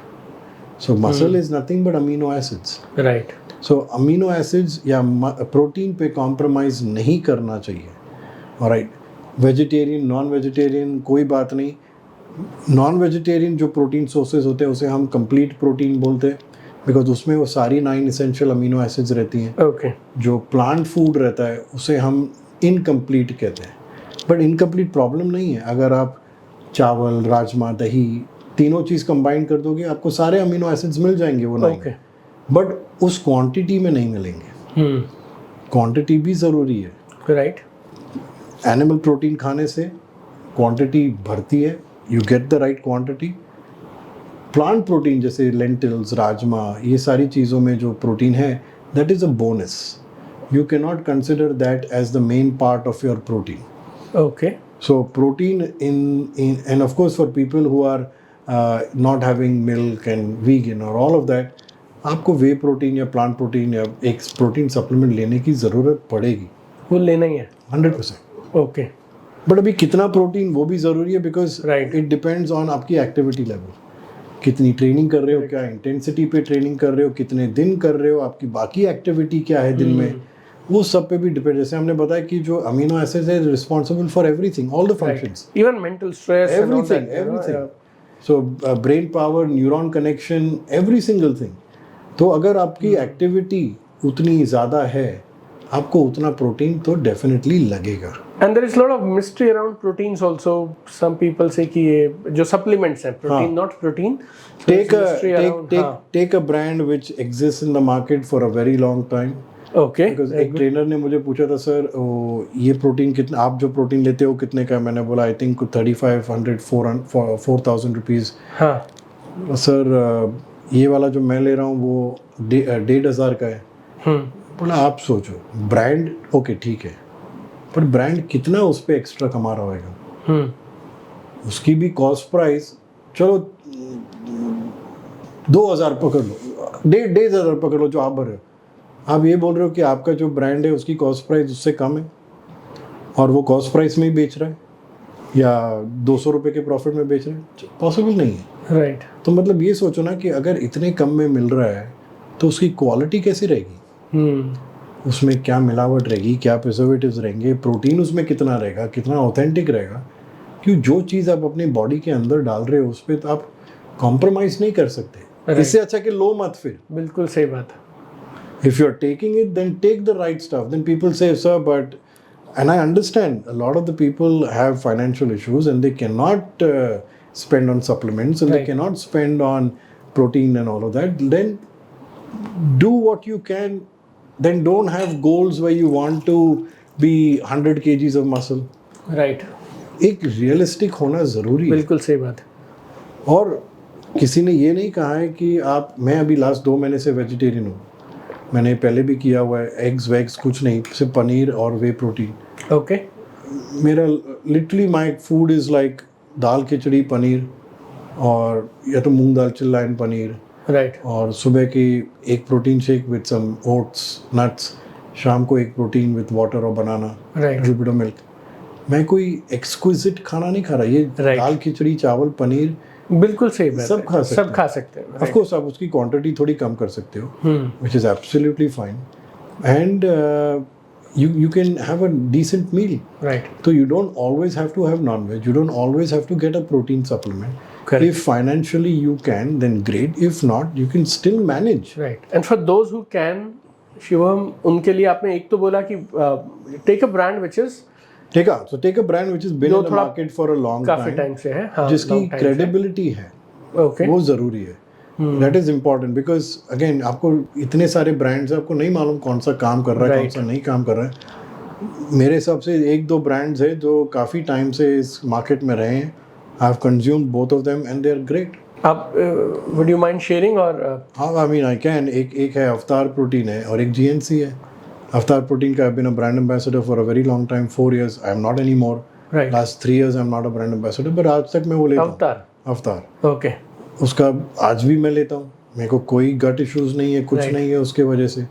So muscle is nothing but amino acids. Right. So amino acids या प्रोटीन पे कॉम्प्रोमाइज़ नहीं करना चाहिए. ऑलराइट, वेजिटेरियन, नॉन वेजिटेरियन कोई बात नहीं. नॉन वेजिटेरियन जो प्रोटीन सोर्सेज होते हैं उसे हम कंप्लीट प्रोटीन बोलते हैं, बिकॉज उसमें वो सारी 9 एसेंशियल अमीनो एसिड्स रहती हैं. Okay. जो प्लांट फूड रहता है उसे हम इनकम्प्लीट कहते हैं. बट इनकम्प्लीट प्रॉब्लम नहीं है. अगर आप चावल, राजमा, दही तीनों चीज़ कंबाइन कर दोगे आपको सारे अमीनो एसिड्स मिल जाएंगे वो 9. Okay. बट उस क्वांटिटी में नहीं मिलेंगे. क्वांटिटी भी ज़रूरी है. Right. एनिमल प्रोटीन खाने से क्वांटिटी बढ़ती है, you get the right quantity. Plant protein जैसे लेंटिल्स, राजमा, ये सारी चीज़ों में जो प्रोटीन है that is a bonus. You can not consider that as the main part of your protein. Okay. So protein in and of course for people who are not having milk and vegan or all of that, आपको वे protein या plant protein या एक protein supplement लेने की ज़रूरत पड़ेगी. वो लेना ही है. 100%. Okay. बट अभी कितना प्रोटीन वो भी ज़रूरी है, because Right. It depends on आपकी एक्टिविटी लेवल. कितनी ट्रेनिंग कर रहे हो, क्या इंटेंसिटी पे ट्रेनिंग कर रहे हो, कितने दिन कर रहे हो, आपकी बाकी एक्टिविटी क्या है दिन में, वो सब पे भी डिपेंड. जैसे हमने बताया कि जो अमीनो एसिड्स है responsible for everything, all the functions, Even mental stress and all that. Everything. So brain power, neuron connection, every single thing. तो अगर आपकी एक्टिविटी उतनी ज़्यादा है, आपको उतना प्रोटीन तो डेफिनेटली लगेगा. And there is a lot of mystery around proteins also. Some people say कि ये जो supplements हैं, protein not protein. So Take there's mystery around, हाँ. take a brand which exists in the market for a very long time. Okay. Because एक trainer ने मुझे पूछा था, सर ये प्रोटीन कितना, आप जो प्रोटीन लेते हो कितने का? मैंने बोला आई थिंक 3500 4,000 रुपीज़. हाँ. सर ये वाला जो मैं ले रहा हूँ वो 1,500 का है. बोला आप सोचो, ब्रांड ओके ठीक है, पर ब्रांड कितना उस पर एक्स्ट्रा कमा रहा होगा. उसकी भी कॉस्ट प्राइस चलो 2,000 पकड़ लो, 1,500 पकड़ लो जो आप भर रहे हो. आप ये बोल रहे हो कि आपका जो ब्रांड है उसकी कॉस्ट प्राइस उससे कम है और वो कॉस्ट प्राइस में ही बेच रहा है या 200 रुपये के प्रॉफिट में बेच रहा है. पॉसिबल नहीं है. राइट. तो मतलब ये सोचो ना कि अगर इतने कम में मिल रहा है तो उसकी क्वालिटी कैसी रहेगी, उसमें क्या मिलावट रहेगी, क्या प्रिजर्वेटिव्स रहेंगे, प्रोटीन उसमें कितना रहेगा, कितना ऑथेंटिक रहेगा. क्यों जो चीज़ आप अपनी बॉडी के अंदर डाल रहे हो उस पर तो आप कॉम्प्रोमाइज़ नहीं कर सकते. इससे अच्छा कि लो मत. फिर बिल्कुल सही बात है. if you're taking it, then take the right stuff. Then people say, sir, but, and I understand a lot of the people have financial issues and they cannot spend on supplements and they cannot spend on protein and all of that. Then do what you can. Then don't have goals where you want to be 100 kgs of muscle. Right. एक realistic होना ज़रूरी है। बिल्कुल सही बात है। और किसी ने ये नहीं कहा है कि मैं अभी लास्ट 2 महीने से वेजिटेरियन हूँ, मैंने पहले भी किया हुआ है, एग्स वैग्स कुछ नहीं, सिर्फ पनीर और वे प्रोटीन। ओके। मेरा literally my food is like dal khichdi paneer, और या तो मूंग दाल चिल्ला एंड पनीर, राइट। और सुबह की एक protein shake with some oats nuts, शाम को एक प्रोटीन विद वाटर और banana, right. Little bit of milk. मैं कोई एक्सक्विजिट खाना नहीं खा रहा, ये दाल खिचड़ी चावल पनीर बिल्कुल सही बात सब है। खा सकते सब खा सकते हैं। ऑफ कोर्स आप उसकी क्वांटिटी थोड़ी कम कर सकते हो, which is absolutely fine, and you can have a decent meal. Right. So you don't always have to have non-veg, you don't always have to get a protein supplement. Correct. If financially you can, then great. If not, you can still manage. Right. And for those who can, Shivam, उनके लिए आपने एक तो बोला कि take a brand which is Take a brand which has been जो in the थोड़ा market for a long काफी time, टाइम से है, हाँ, जिसकी long time से। credibility है, ओके। वो जरूरी है। That is important because again आपको इतने सारे ब्रांड्स हैं, आपको नहीं मालूम कौन सा काम कर रहा है, कौन सा नहीं काम कर रहा है। मेरे हिसाब से 1-2 ब्रांड्स है जो काफ़ी टाइम से इस मार्केट में रहे हैं। I have consumed both of them and they are great. आप वुड यू माइंड शेयरिंग? और हाँ, आई मीन आई कैन। एक है अवतार प्रोटीन है और एक जीएनसी है। अवतार प्रोटीन का I been a brand ambassador for a very long time, 4 years। I am not any more. Right. Last 3 years I am not a brand ambassador, but आज तक मैं वो लेता हूँ। अवतार ओके। उसका आज भी मैं लेता हूँ, मेरे को कोई गट इश्यूज नहीं है, कुछ नहीं है उसके वजह से।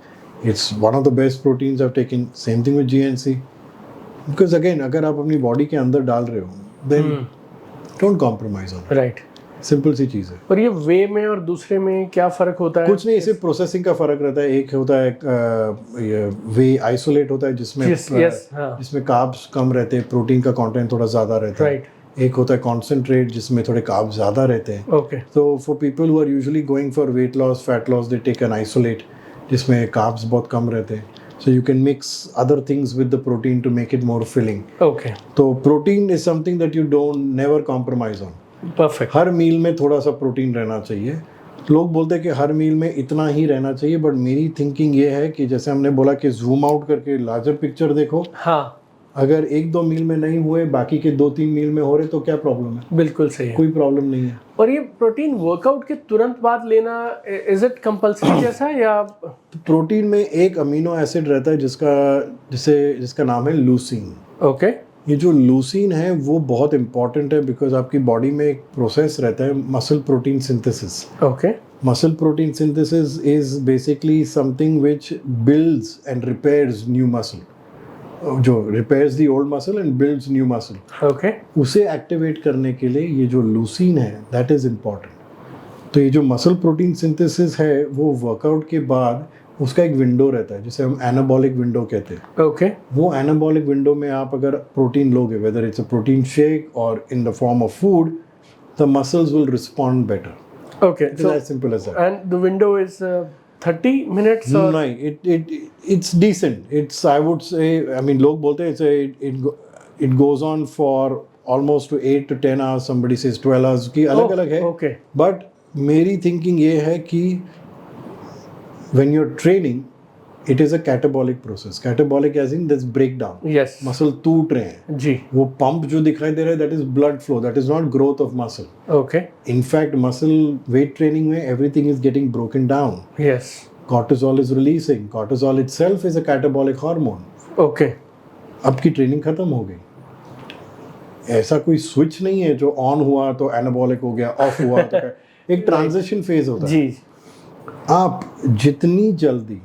It's one of the best proteins I have taken. Same thing with GNC, because again अगर आप अपनी बॉडी के अंदर डाल रहे हो then don't compromise on. Right. Simple सी चीज़ है। और ये वे में और दूसरे में क्या फ़र्क होता है? कुछ नहीं, सिर्फ प्रोसेसिंग का फ़र्क रहता है। एक होता है ये वे आइसोलेट होता है जिसमें जिसमें कार्ब्स कम रहते हैं, प्रोटीन का कंटेंट थोड़ा ज़्यादा रहता है। एक होता है कॉन्सेंट्रेट जिसमें थोड़े कार्ब्स ज़्यादा रहते हैं। ओके। तो for people who are usually going for weight loss, fat loss, they take an isolate जिसमें कार्ब्स बहुत कम रहते हैं। So you can mix other things with the protein to make it more filling. Okay. तो protein is something that you don't never compromise on. Perfect. हर मील में थोड़ा सा protein रहना चाहिए। लोग बोलते हैं कि हर मील में इतना ही रहना चाहिए, बट मेरी थिंकिंग ये है कि जैसे हमने बोला कि जूम आउट करके लार्जर पिक्चर देखो। हाँ। अगर 1-2 मील में नहीं हुए, बाकी के 2-3 मील में हो रहे, तो क्या प्रॉब्लम है? बिल्कुल सही है, कोई प्रॉब्लम नहीं है। और ये प्रोटीन वर्कआउट के तुरंत बाद लेना, इज इट कंपल्सरी जैसा या? प्रोटीन में एक अमीनो एसिड रहता है जिसका नाम है लूसीन। ओके। ये जो लूसीन है वो बहुत इंपॉर्टेंट है, बिकॉज आपकी बॉडी में एक प्रोसेस रहता है muscle protein synthesis. Okay. Muscle protein synthesis is basically something which builds and repairs new muscle, जो repairs the old muscle and builds new muscle. Okay. उसे एक्टिवेट करने के लिए ये जो लूसीन है दैट इज इम्पॉर्टेंट। तो ये जो मसल प्रोटीन सिंथेसिस है वो वर्कआउट के बाद उसका एक विंडो रहता है जिसे हम एनाबॉलिक विंडो कहते हैं। ओके। वो एनाबॉलिक विंडो में आप अगर प्रोटीन लोगे, whether it's a protein shake और in the form of food, the muscles will respond better. Okay, so as simple as that. And the window is 30 minutes or? नहीं, it's decent. It's, I would say, I mean, लोग बोलते हैं it goes on for almost to 8 to 10 hours. Somebody says 12 hours की अलग-अलग है। Okay. But मेरी thinking ये है कि when you're training, it is a catabolic process. Catabolic as in this breakdown. Yes. Muscle टूट रहे हैं जी। वो पंप जो दिखाई दे रहा है, that is blood flow, that is not growth of muscle. Okay. In fact, muscle weight training में everything is getting broken down. Yes. Cortisol is releasing. Cortisol itself is a catabolic hormone. Okay. अब की training खत्म हो गई। ऐसा कोई switch नहीं है जो ऑन हुआ तो एनाबॉलिक हो गया, ऑफ हुआ तो एक ट्रांजिशन फेज होता है। जी। आप जितनी जल्दी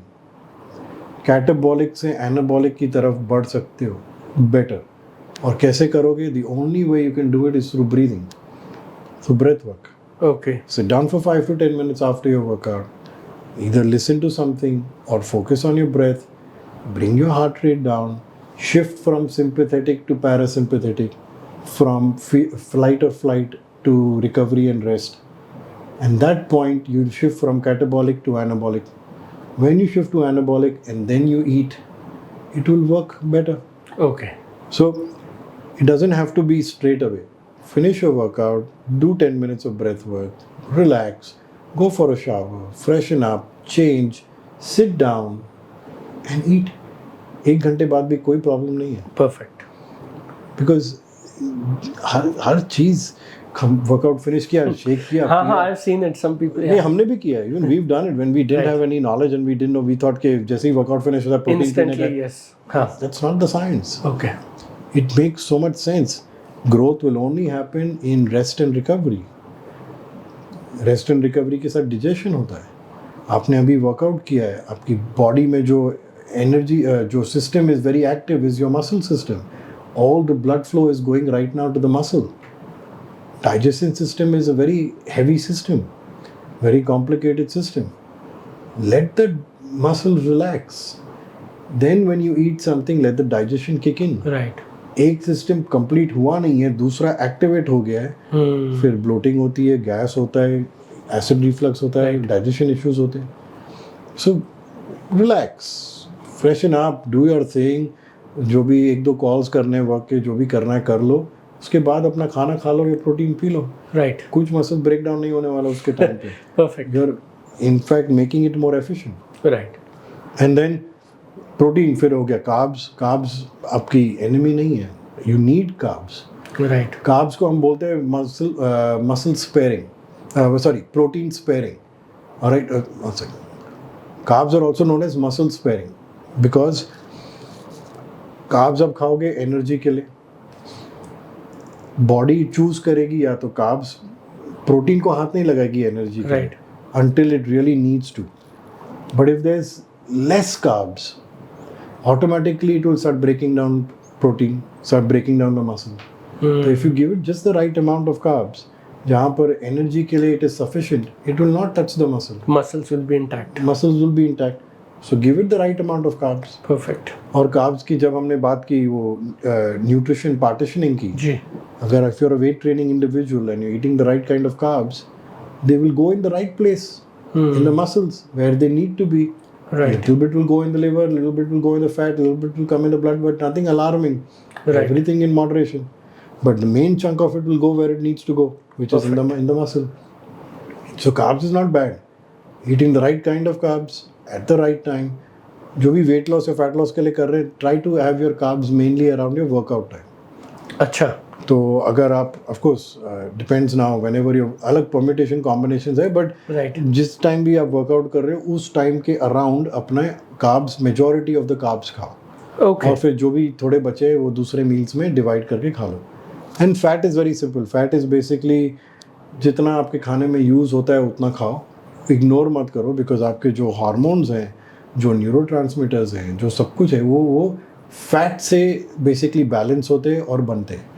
कैटाबॉलिक से एनाबॉलिक की तरफ बढ़ सकते हो बेटर। और कैसे करोगे? The only way you can do it is through breathing, through breath work. Okay. Sit down for 5 to 10 minutes after your workout. Either listen to something or focus on your breath. Bring your heart rate down. Shift from sympathetic to parasympathetic. From flight or flight to recovery and rest. And that point you shift from catabolic to anabolic. When you shift to anabolic and then you eat, it will work better. Okay. So it doesn't have to be straight away. Finish your workout, do 10 minutes of breath work, relax, go for a shower, freshen up, change, sit down and eat. 1 घंटे बाद भी कोई problem नहीं है। Perfect. Because हर चीज workout finish किया, shake किया, हाँ हाँ, पिया। I've seen it. Some people. नहीं, हमने भी किया, even we done it when we didn't Right. Have any knowledge and we didn't know, we thought कि जैसे ही वर्कआउट फिनिश होता है प्रोटीन पीने Instantly, का। yes. हाँ. That's not the science. Okay. It makes so much sense. Growth will only happen in rest and recovery. Rest and recovery के साथ digestion होता है. आपने अभी वर्कआउट किया है, आपकी बॉडी में जो एनर्जी, जो system is very active is your muscle system. All the blood flow is going right now to the muscle. Digestion system is a very heavy system, very complicated system. Let the muscle relax. Then when you eat something, let the digestion kick in. Right. एक system complete हुआ नहीं है, दूसरा activate हो गया है, फिर bloating होती है, गैस होता है, एसिड रिफ्लक्स होता है, डाइजेशन इश्यूज होते हैं. So relax, freshen up, do your thing. जो भी 1-2 कॉल्स करने हैं वर्क के, जो भी करना है कर लो, उसके बाद अपना खाना खा लो या प्रोटीन पी लो. Right. कुछ मसल ब्रेक डाउन नहीं होने वाला उसके टाइम पे. Perfect. You are in fact making it more efficient. Right. And then protein, फिर हो गया कार्ब्स. कार्ब्स आपकी एनिमी नहीं है, you need carbs. Right. Carbs को हम बोलते हैं muscle sparing, sorry protein sparing. Alright, one second. Carbs are also known as muscle sparing because carbs आप खाओगे एनर्जी के लिए, बॉडी चूज करेगी या तो कार्ब्स, प्रोटीन को हाथ नहीं लगाएगी एनर्जी के लिए Right. until it really needs to. But if there's less carbs, automatically it will start breaking down protein, start breaking down the muscle. So if you give it just the right amount of carbs, जहाँ पर energy के लिए it is sufficient, it will not touch the muscle. Muscles will be intact. Muscles will be intact. So give it the right amount of carbs. Perfect. और carbs की जब हमने बात की वो nutrition partitioning की, जी. अगर if you're a weight training individual and you're eating the right kind of carbs, they will go in the right place in the muscles where they need to be. Right. Little bit will go in the liver, little bit will go in the fat, little bit will come in the blood, but nothing alarming. Right. Everything in moderation. But the main chunk of it will go where it needs to go, which is in the muscle. So carbs is not bad. Eating the right kind of carbs at the right time. जो भी weight loss या fat loss के लिए कर रहे हैं, try to have your carbs mainly around your workout time. अच्छा. तो अगर आप of course depends now whenever you, अलग परम्यूटेशन कॉम्बिनेशंस है, बट Right. जिस टाइम भी आप वर्कआउट कर रहे हो उस टाइम के अराउंड अपने carbs, majority of the carbs खाओ. Okay. और फिर जो भी थोड़े बचे वो दूसरे मील्स में डिवाइड करके खा लो. And fat is very simple. Fat is basically जितना आपके खाने में यूज़ होता है उतना खाओ, इग्नोर मत करो, बिकॉज आपके जो हार्मोन्स हैं, जो न्यूरोट्रांसमीटर्स हैं, जो सब कुछ है वो फैट से बेसिकली बैलेंस होते हैं और बनते हैं.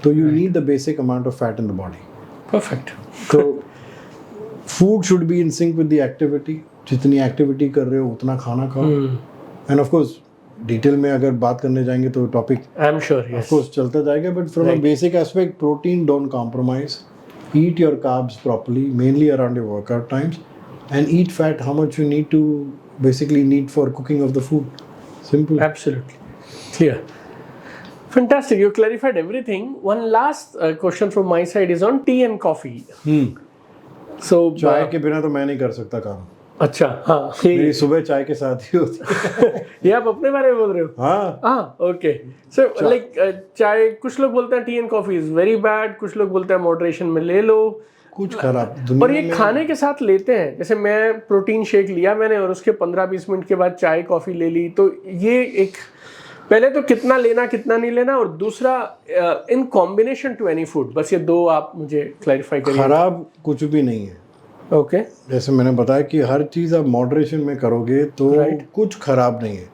तो you need the basic amount of fat in the body. Perfect. तो food should be in sync with the activity. जितनी एक्टिविटी कर रहे हो उतना खाना खाओ. एंड ऑफ कोर्स डिटेल में अगर बात करने जाएंगे तो topic I'm sure. Of Yes. Course चलता जाएगा, but from a Right. Basic aspect, protein don't compromise. Eat your carbs properly, mainly around your workout times, and eat fat how much you need to basically need for cooking of the food. Simple. Absolutely. Clear. Fantastic. You clarified everything. One last question from my side is on tea and coffee. So, चाय के बिना तो मैं नहीं कर सकता काम. अच्छा, हाँ. मेरी सुबह चाय के साथ ही होती है. ये आप अपने बारे में बोल रहे हो? हाँ. हाँ, ओके. सो लाइक चाय, कुछ लोग बोलते हैं T and coffee is very bad, कुछ लोग बोलते हैं मॉडरेशन में ले लो. कुछ खराब और दुनिया ये में. खाने के साथ लेते हैं. जैसे मैं प्रोटीन शेक लिया मैंने और उसके 15-20 मिनट के बाद चाय कॉफी ले ली. तो ये एक, पहले तो कितना लेना कितना नहीं लेना, और दूसरा in combination to any food. बस ये दो आप मुझे क्लैरिफाई करिए. खराब कुछ भी नहीं है. ओके. जैसे मैंने बताया कि हर चीज़ आप मॉडरेशन में करोगे तो Right. कुछ खराब नहीं है.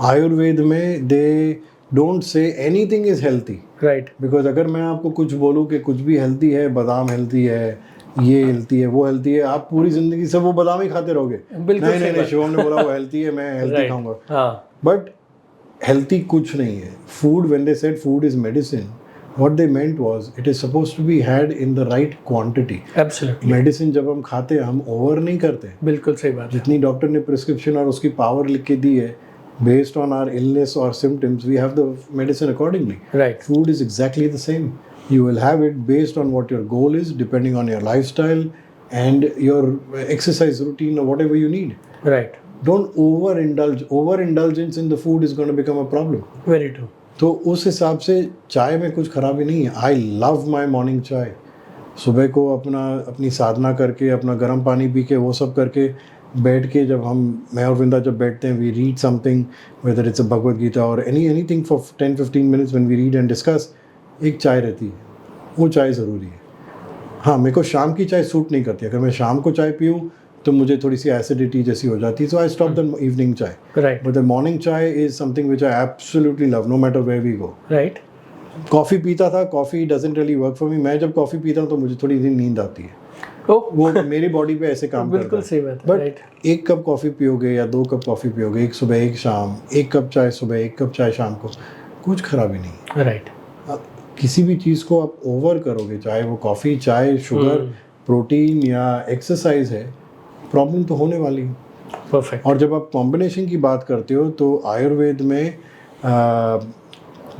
आयुर्वेद में they don't say anything is healthy. Right. Because अगर मैं आपको कुछ बोलूँ कि कुछ भी हेल्थी है, बादाम हेल्थी है, ये हेल्थी है, वो हेल्थी है, आप पूरी जिंदगी से वो बादाम ही खाते रहोगे. बिल्कुल नहीं सही नहीं नहीं, बात. शिवम ने बोला वो हेल्थी है, मैं हेल्थी Right. खाऊंगा. हाँ. बट हेल्थी कुछ नहीं है. Food, when they said food is medicine, what they meant was it is supposed to be had in the right quantity. Absolutely. Medicine जब हम खाते हैं हम ओवर नहीं करते. बिल्कुल सही बात है. जितनी डॉक्टर ने प्रिस्क्रिप्शन और उसकी पावर लिख के दी है, based on our illness or symptoms, we have the medicine accordingly. Right. Food is exactly the same. You will have it based on what your goal is, depending on your lifestyle and your exercise routine or whatever you need. Right. Don't overindulge. Overindulgence in the food is going to become a problem. Very true. तो उस हिसाब से चाय में कुछ खराबी नहीं है. आई लव माई मॉर्निंग चाय. सुबह को अपनी साधना करके अपना गर्म पानी पी के वो सब करके बैठ के जब मैं और वृंदा जब बैठते हैं, we read something, whether it's a Bhagavad Gita और anything for 10-15 minutes when we read and discuss, एक चाय रहती है. वो चाय ज़रूरी है. हाँ, मेरे को शाम की चाय सूट नहीं करती. अगर मैं शाम को चाय पीऊँ तो मुझे थोड़ी सी एसिडिटी जैसी हो जाती है. So I stop the evening chai. Right. But the morning chai is something which I absolutely love, no matter where we go. Right. Coffee पीता था, coffee doesn't really work for me. मैं जब कॉफ़ी पीता हूँ तो मुझे थोड़ी सी नींद आती है. वो मेरी बॉडी पे ऐसे काम करता है. बिल्कुल सही बात है. बट एक कप कॉफ़ी पियोगे या 2 कप कॉफ़ी पियोगे, एक सुबह एक शाम, 1 कप चाय सुबह 1 कप चाय शाम को, कुछ खराबी नहीं. राइट. किसी भी चीज़ को आप ओवर करोगे, चाहे वो कॉफ़ी, चाय, शुगर, प्रोटीन या एक्सरसाइज है, प्रॉब्लम तो होने वाली है. परफेक्ट. और जब आप कॉम्बिनेशन की बात करते हो तो आयुर्वेद में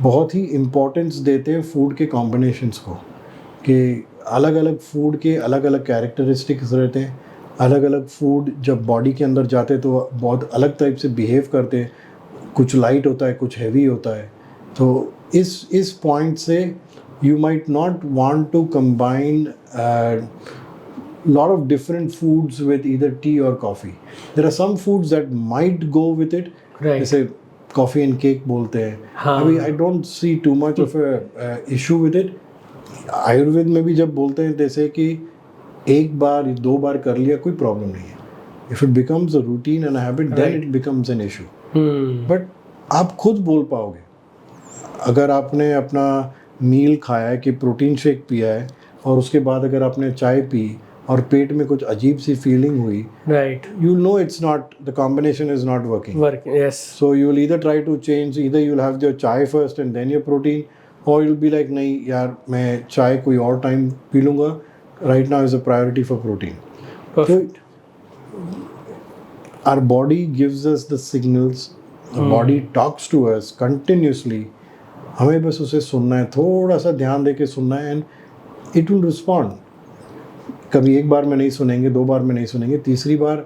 बहुत ही इम्पोर्टेंस देते हैं फूड के कॉम्बिनेशंस को, कि अलग अलग फूड के अलग अलग कैरेक्टरिस्टिक्स रहते हैं. अलग अलग फूड जब बॉडी के अंदर जाते हैं तो बहुत अलग टाइप से बिहेव करते हैं. कुछ लाइट होता है, कुछ हैवी होता है. तो इस पॉइंट से you might not want to combine lot of different foods with either tea or coffee. There are some foods that might go with it. Right. जैसे coffee and cake बोलते हैं. हाँ. अभी I don't see too much of a issue with it. Ayurveda में भी जब बोलते हैं जैसे कि 1 बार 2 बार कर लिया कोई प्रॉब्लम नहीं है. If it becomes a routine and a habit, then it becomes an issue. But आप खुद बोल पाओगे. अगर आपने अपना मील खाया है कि प्रोटीन शेक पिया है और उसके बाद अगर आपने चाय पी और पेट में कुछ अजीब सी फीलिंग हुई, right, you know it's not, the combination is not working. Yes. So you will either try to change, either you will have your chai first and then your protein, और यू विल बी लाइक नहीं यार मैं चाय कोई और time पी लूँगा, right now is a priority for protein. Perfect. Our body gives us the signals, the body talks to us continuously. हमें बस उसे सुनना है, थोड़ा सा ध्यान दे के सुनना है, एंड इट विल रिस्पॉन्ड. कभी 1 बार में नहीं सुनेंगे, 2 बार में नहीं सुनेंगे, तीसरी बार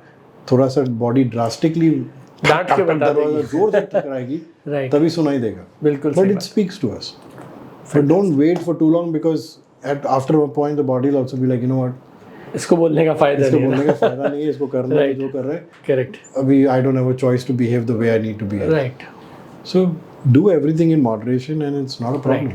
थोड़ा सा बॉडी ड्रास्टिकली डांट के बता देगी, जोर से टकराएगी, राइट, तभी सुनाई देगा. बिल्कुल. But it speaks to us. But don't wait for too long, because after a point the body will also be like you know what, इसको बोलने का फायदा इसको नहीं है. बोलने का फायदा नहीं है, इसको करना है जो कर रहा है. करेक्ट. अभी I don't have a choice to behave the way I need to behave. Right. So do everything in moderation and it's not a problem.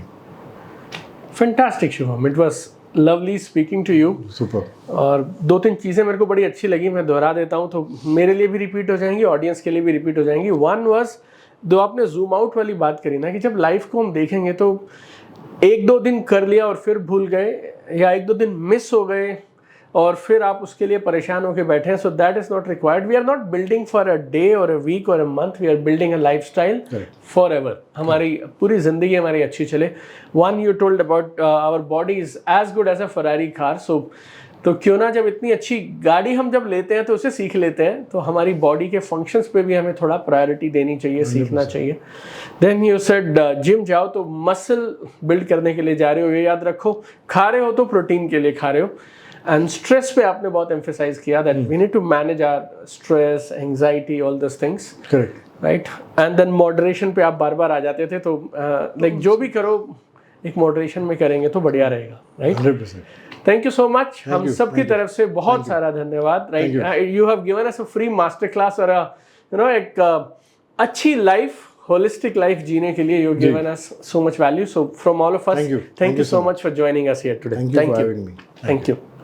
Fantastic Shubham, it was lovely speaking to you. Super. और 2-3 चीज़ें मेरे को बड़ी अच्छी लगी, मैं दोहरा देता हूँ तो मेरे लिए भी रिपीट हो जाएंगी, ऑडियंस के लिए भी रिपीट हो जाएंगी. वन वाज, जो आपने जूम आउट वाली बात करी ना, कि जब लाइफ को हम देखेंगे तो 1-2 दिन कर लिया और फिर भूल गए, या 1-2 दिन मिस हो गए और फिर आप उसके लिए परेशान होकर बैठे हैं. So that is not required. We are not building for a day और अ वीक और a month, we are building a lifestyle forever. हमारी पूरी जिंदगी हमारी अच्छी चले. One, you told about our body is as good as a Ferrari car. So तो क्यों ना, जब इतनी अच्छी गाड़ी हम जब लेते हैं तो उसे सीख लेते हैं, तो हमारी बॉडी के फंक्शंस पे भी हमें थोड़ा प्रायोरिटी देनी चाहिए, सीखना चाहिए. देन यू सेड जिम जाओ तो मसल बिल्ड करने के लिए जा रहे हो, ये याद रखो. खा रहे हो तो प्रोटीन के लिए खा रहे हो. एंड स्ट्रेस पे आपने बहुत एम्फेसाइज किया that we need to manage our stress, anxiety, all this things. Correct. Right. And then moderation पे आप बार बार आ जाते थे, तो लाइक जो भी करो एक मॉडरेशन में करेंगे तो बढ़िया रहेगा. Right. 100%. Thank you so much. हम सब की तरफ से बहुत सारा धन्यवाद. Right, you have given us a free master class और यू नो एक अच्छी लाइफ, होलिस्टिक लाइफ जीने के लिए you given us so much value. So from all of us, thank you so much for joining us here today. Thank you for having me. Thank you.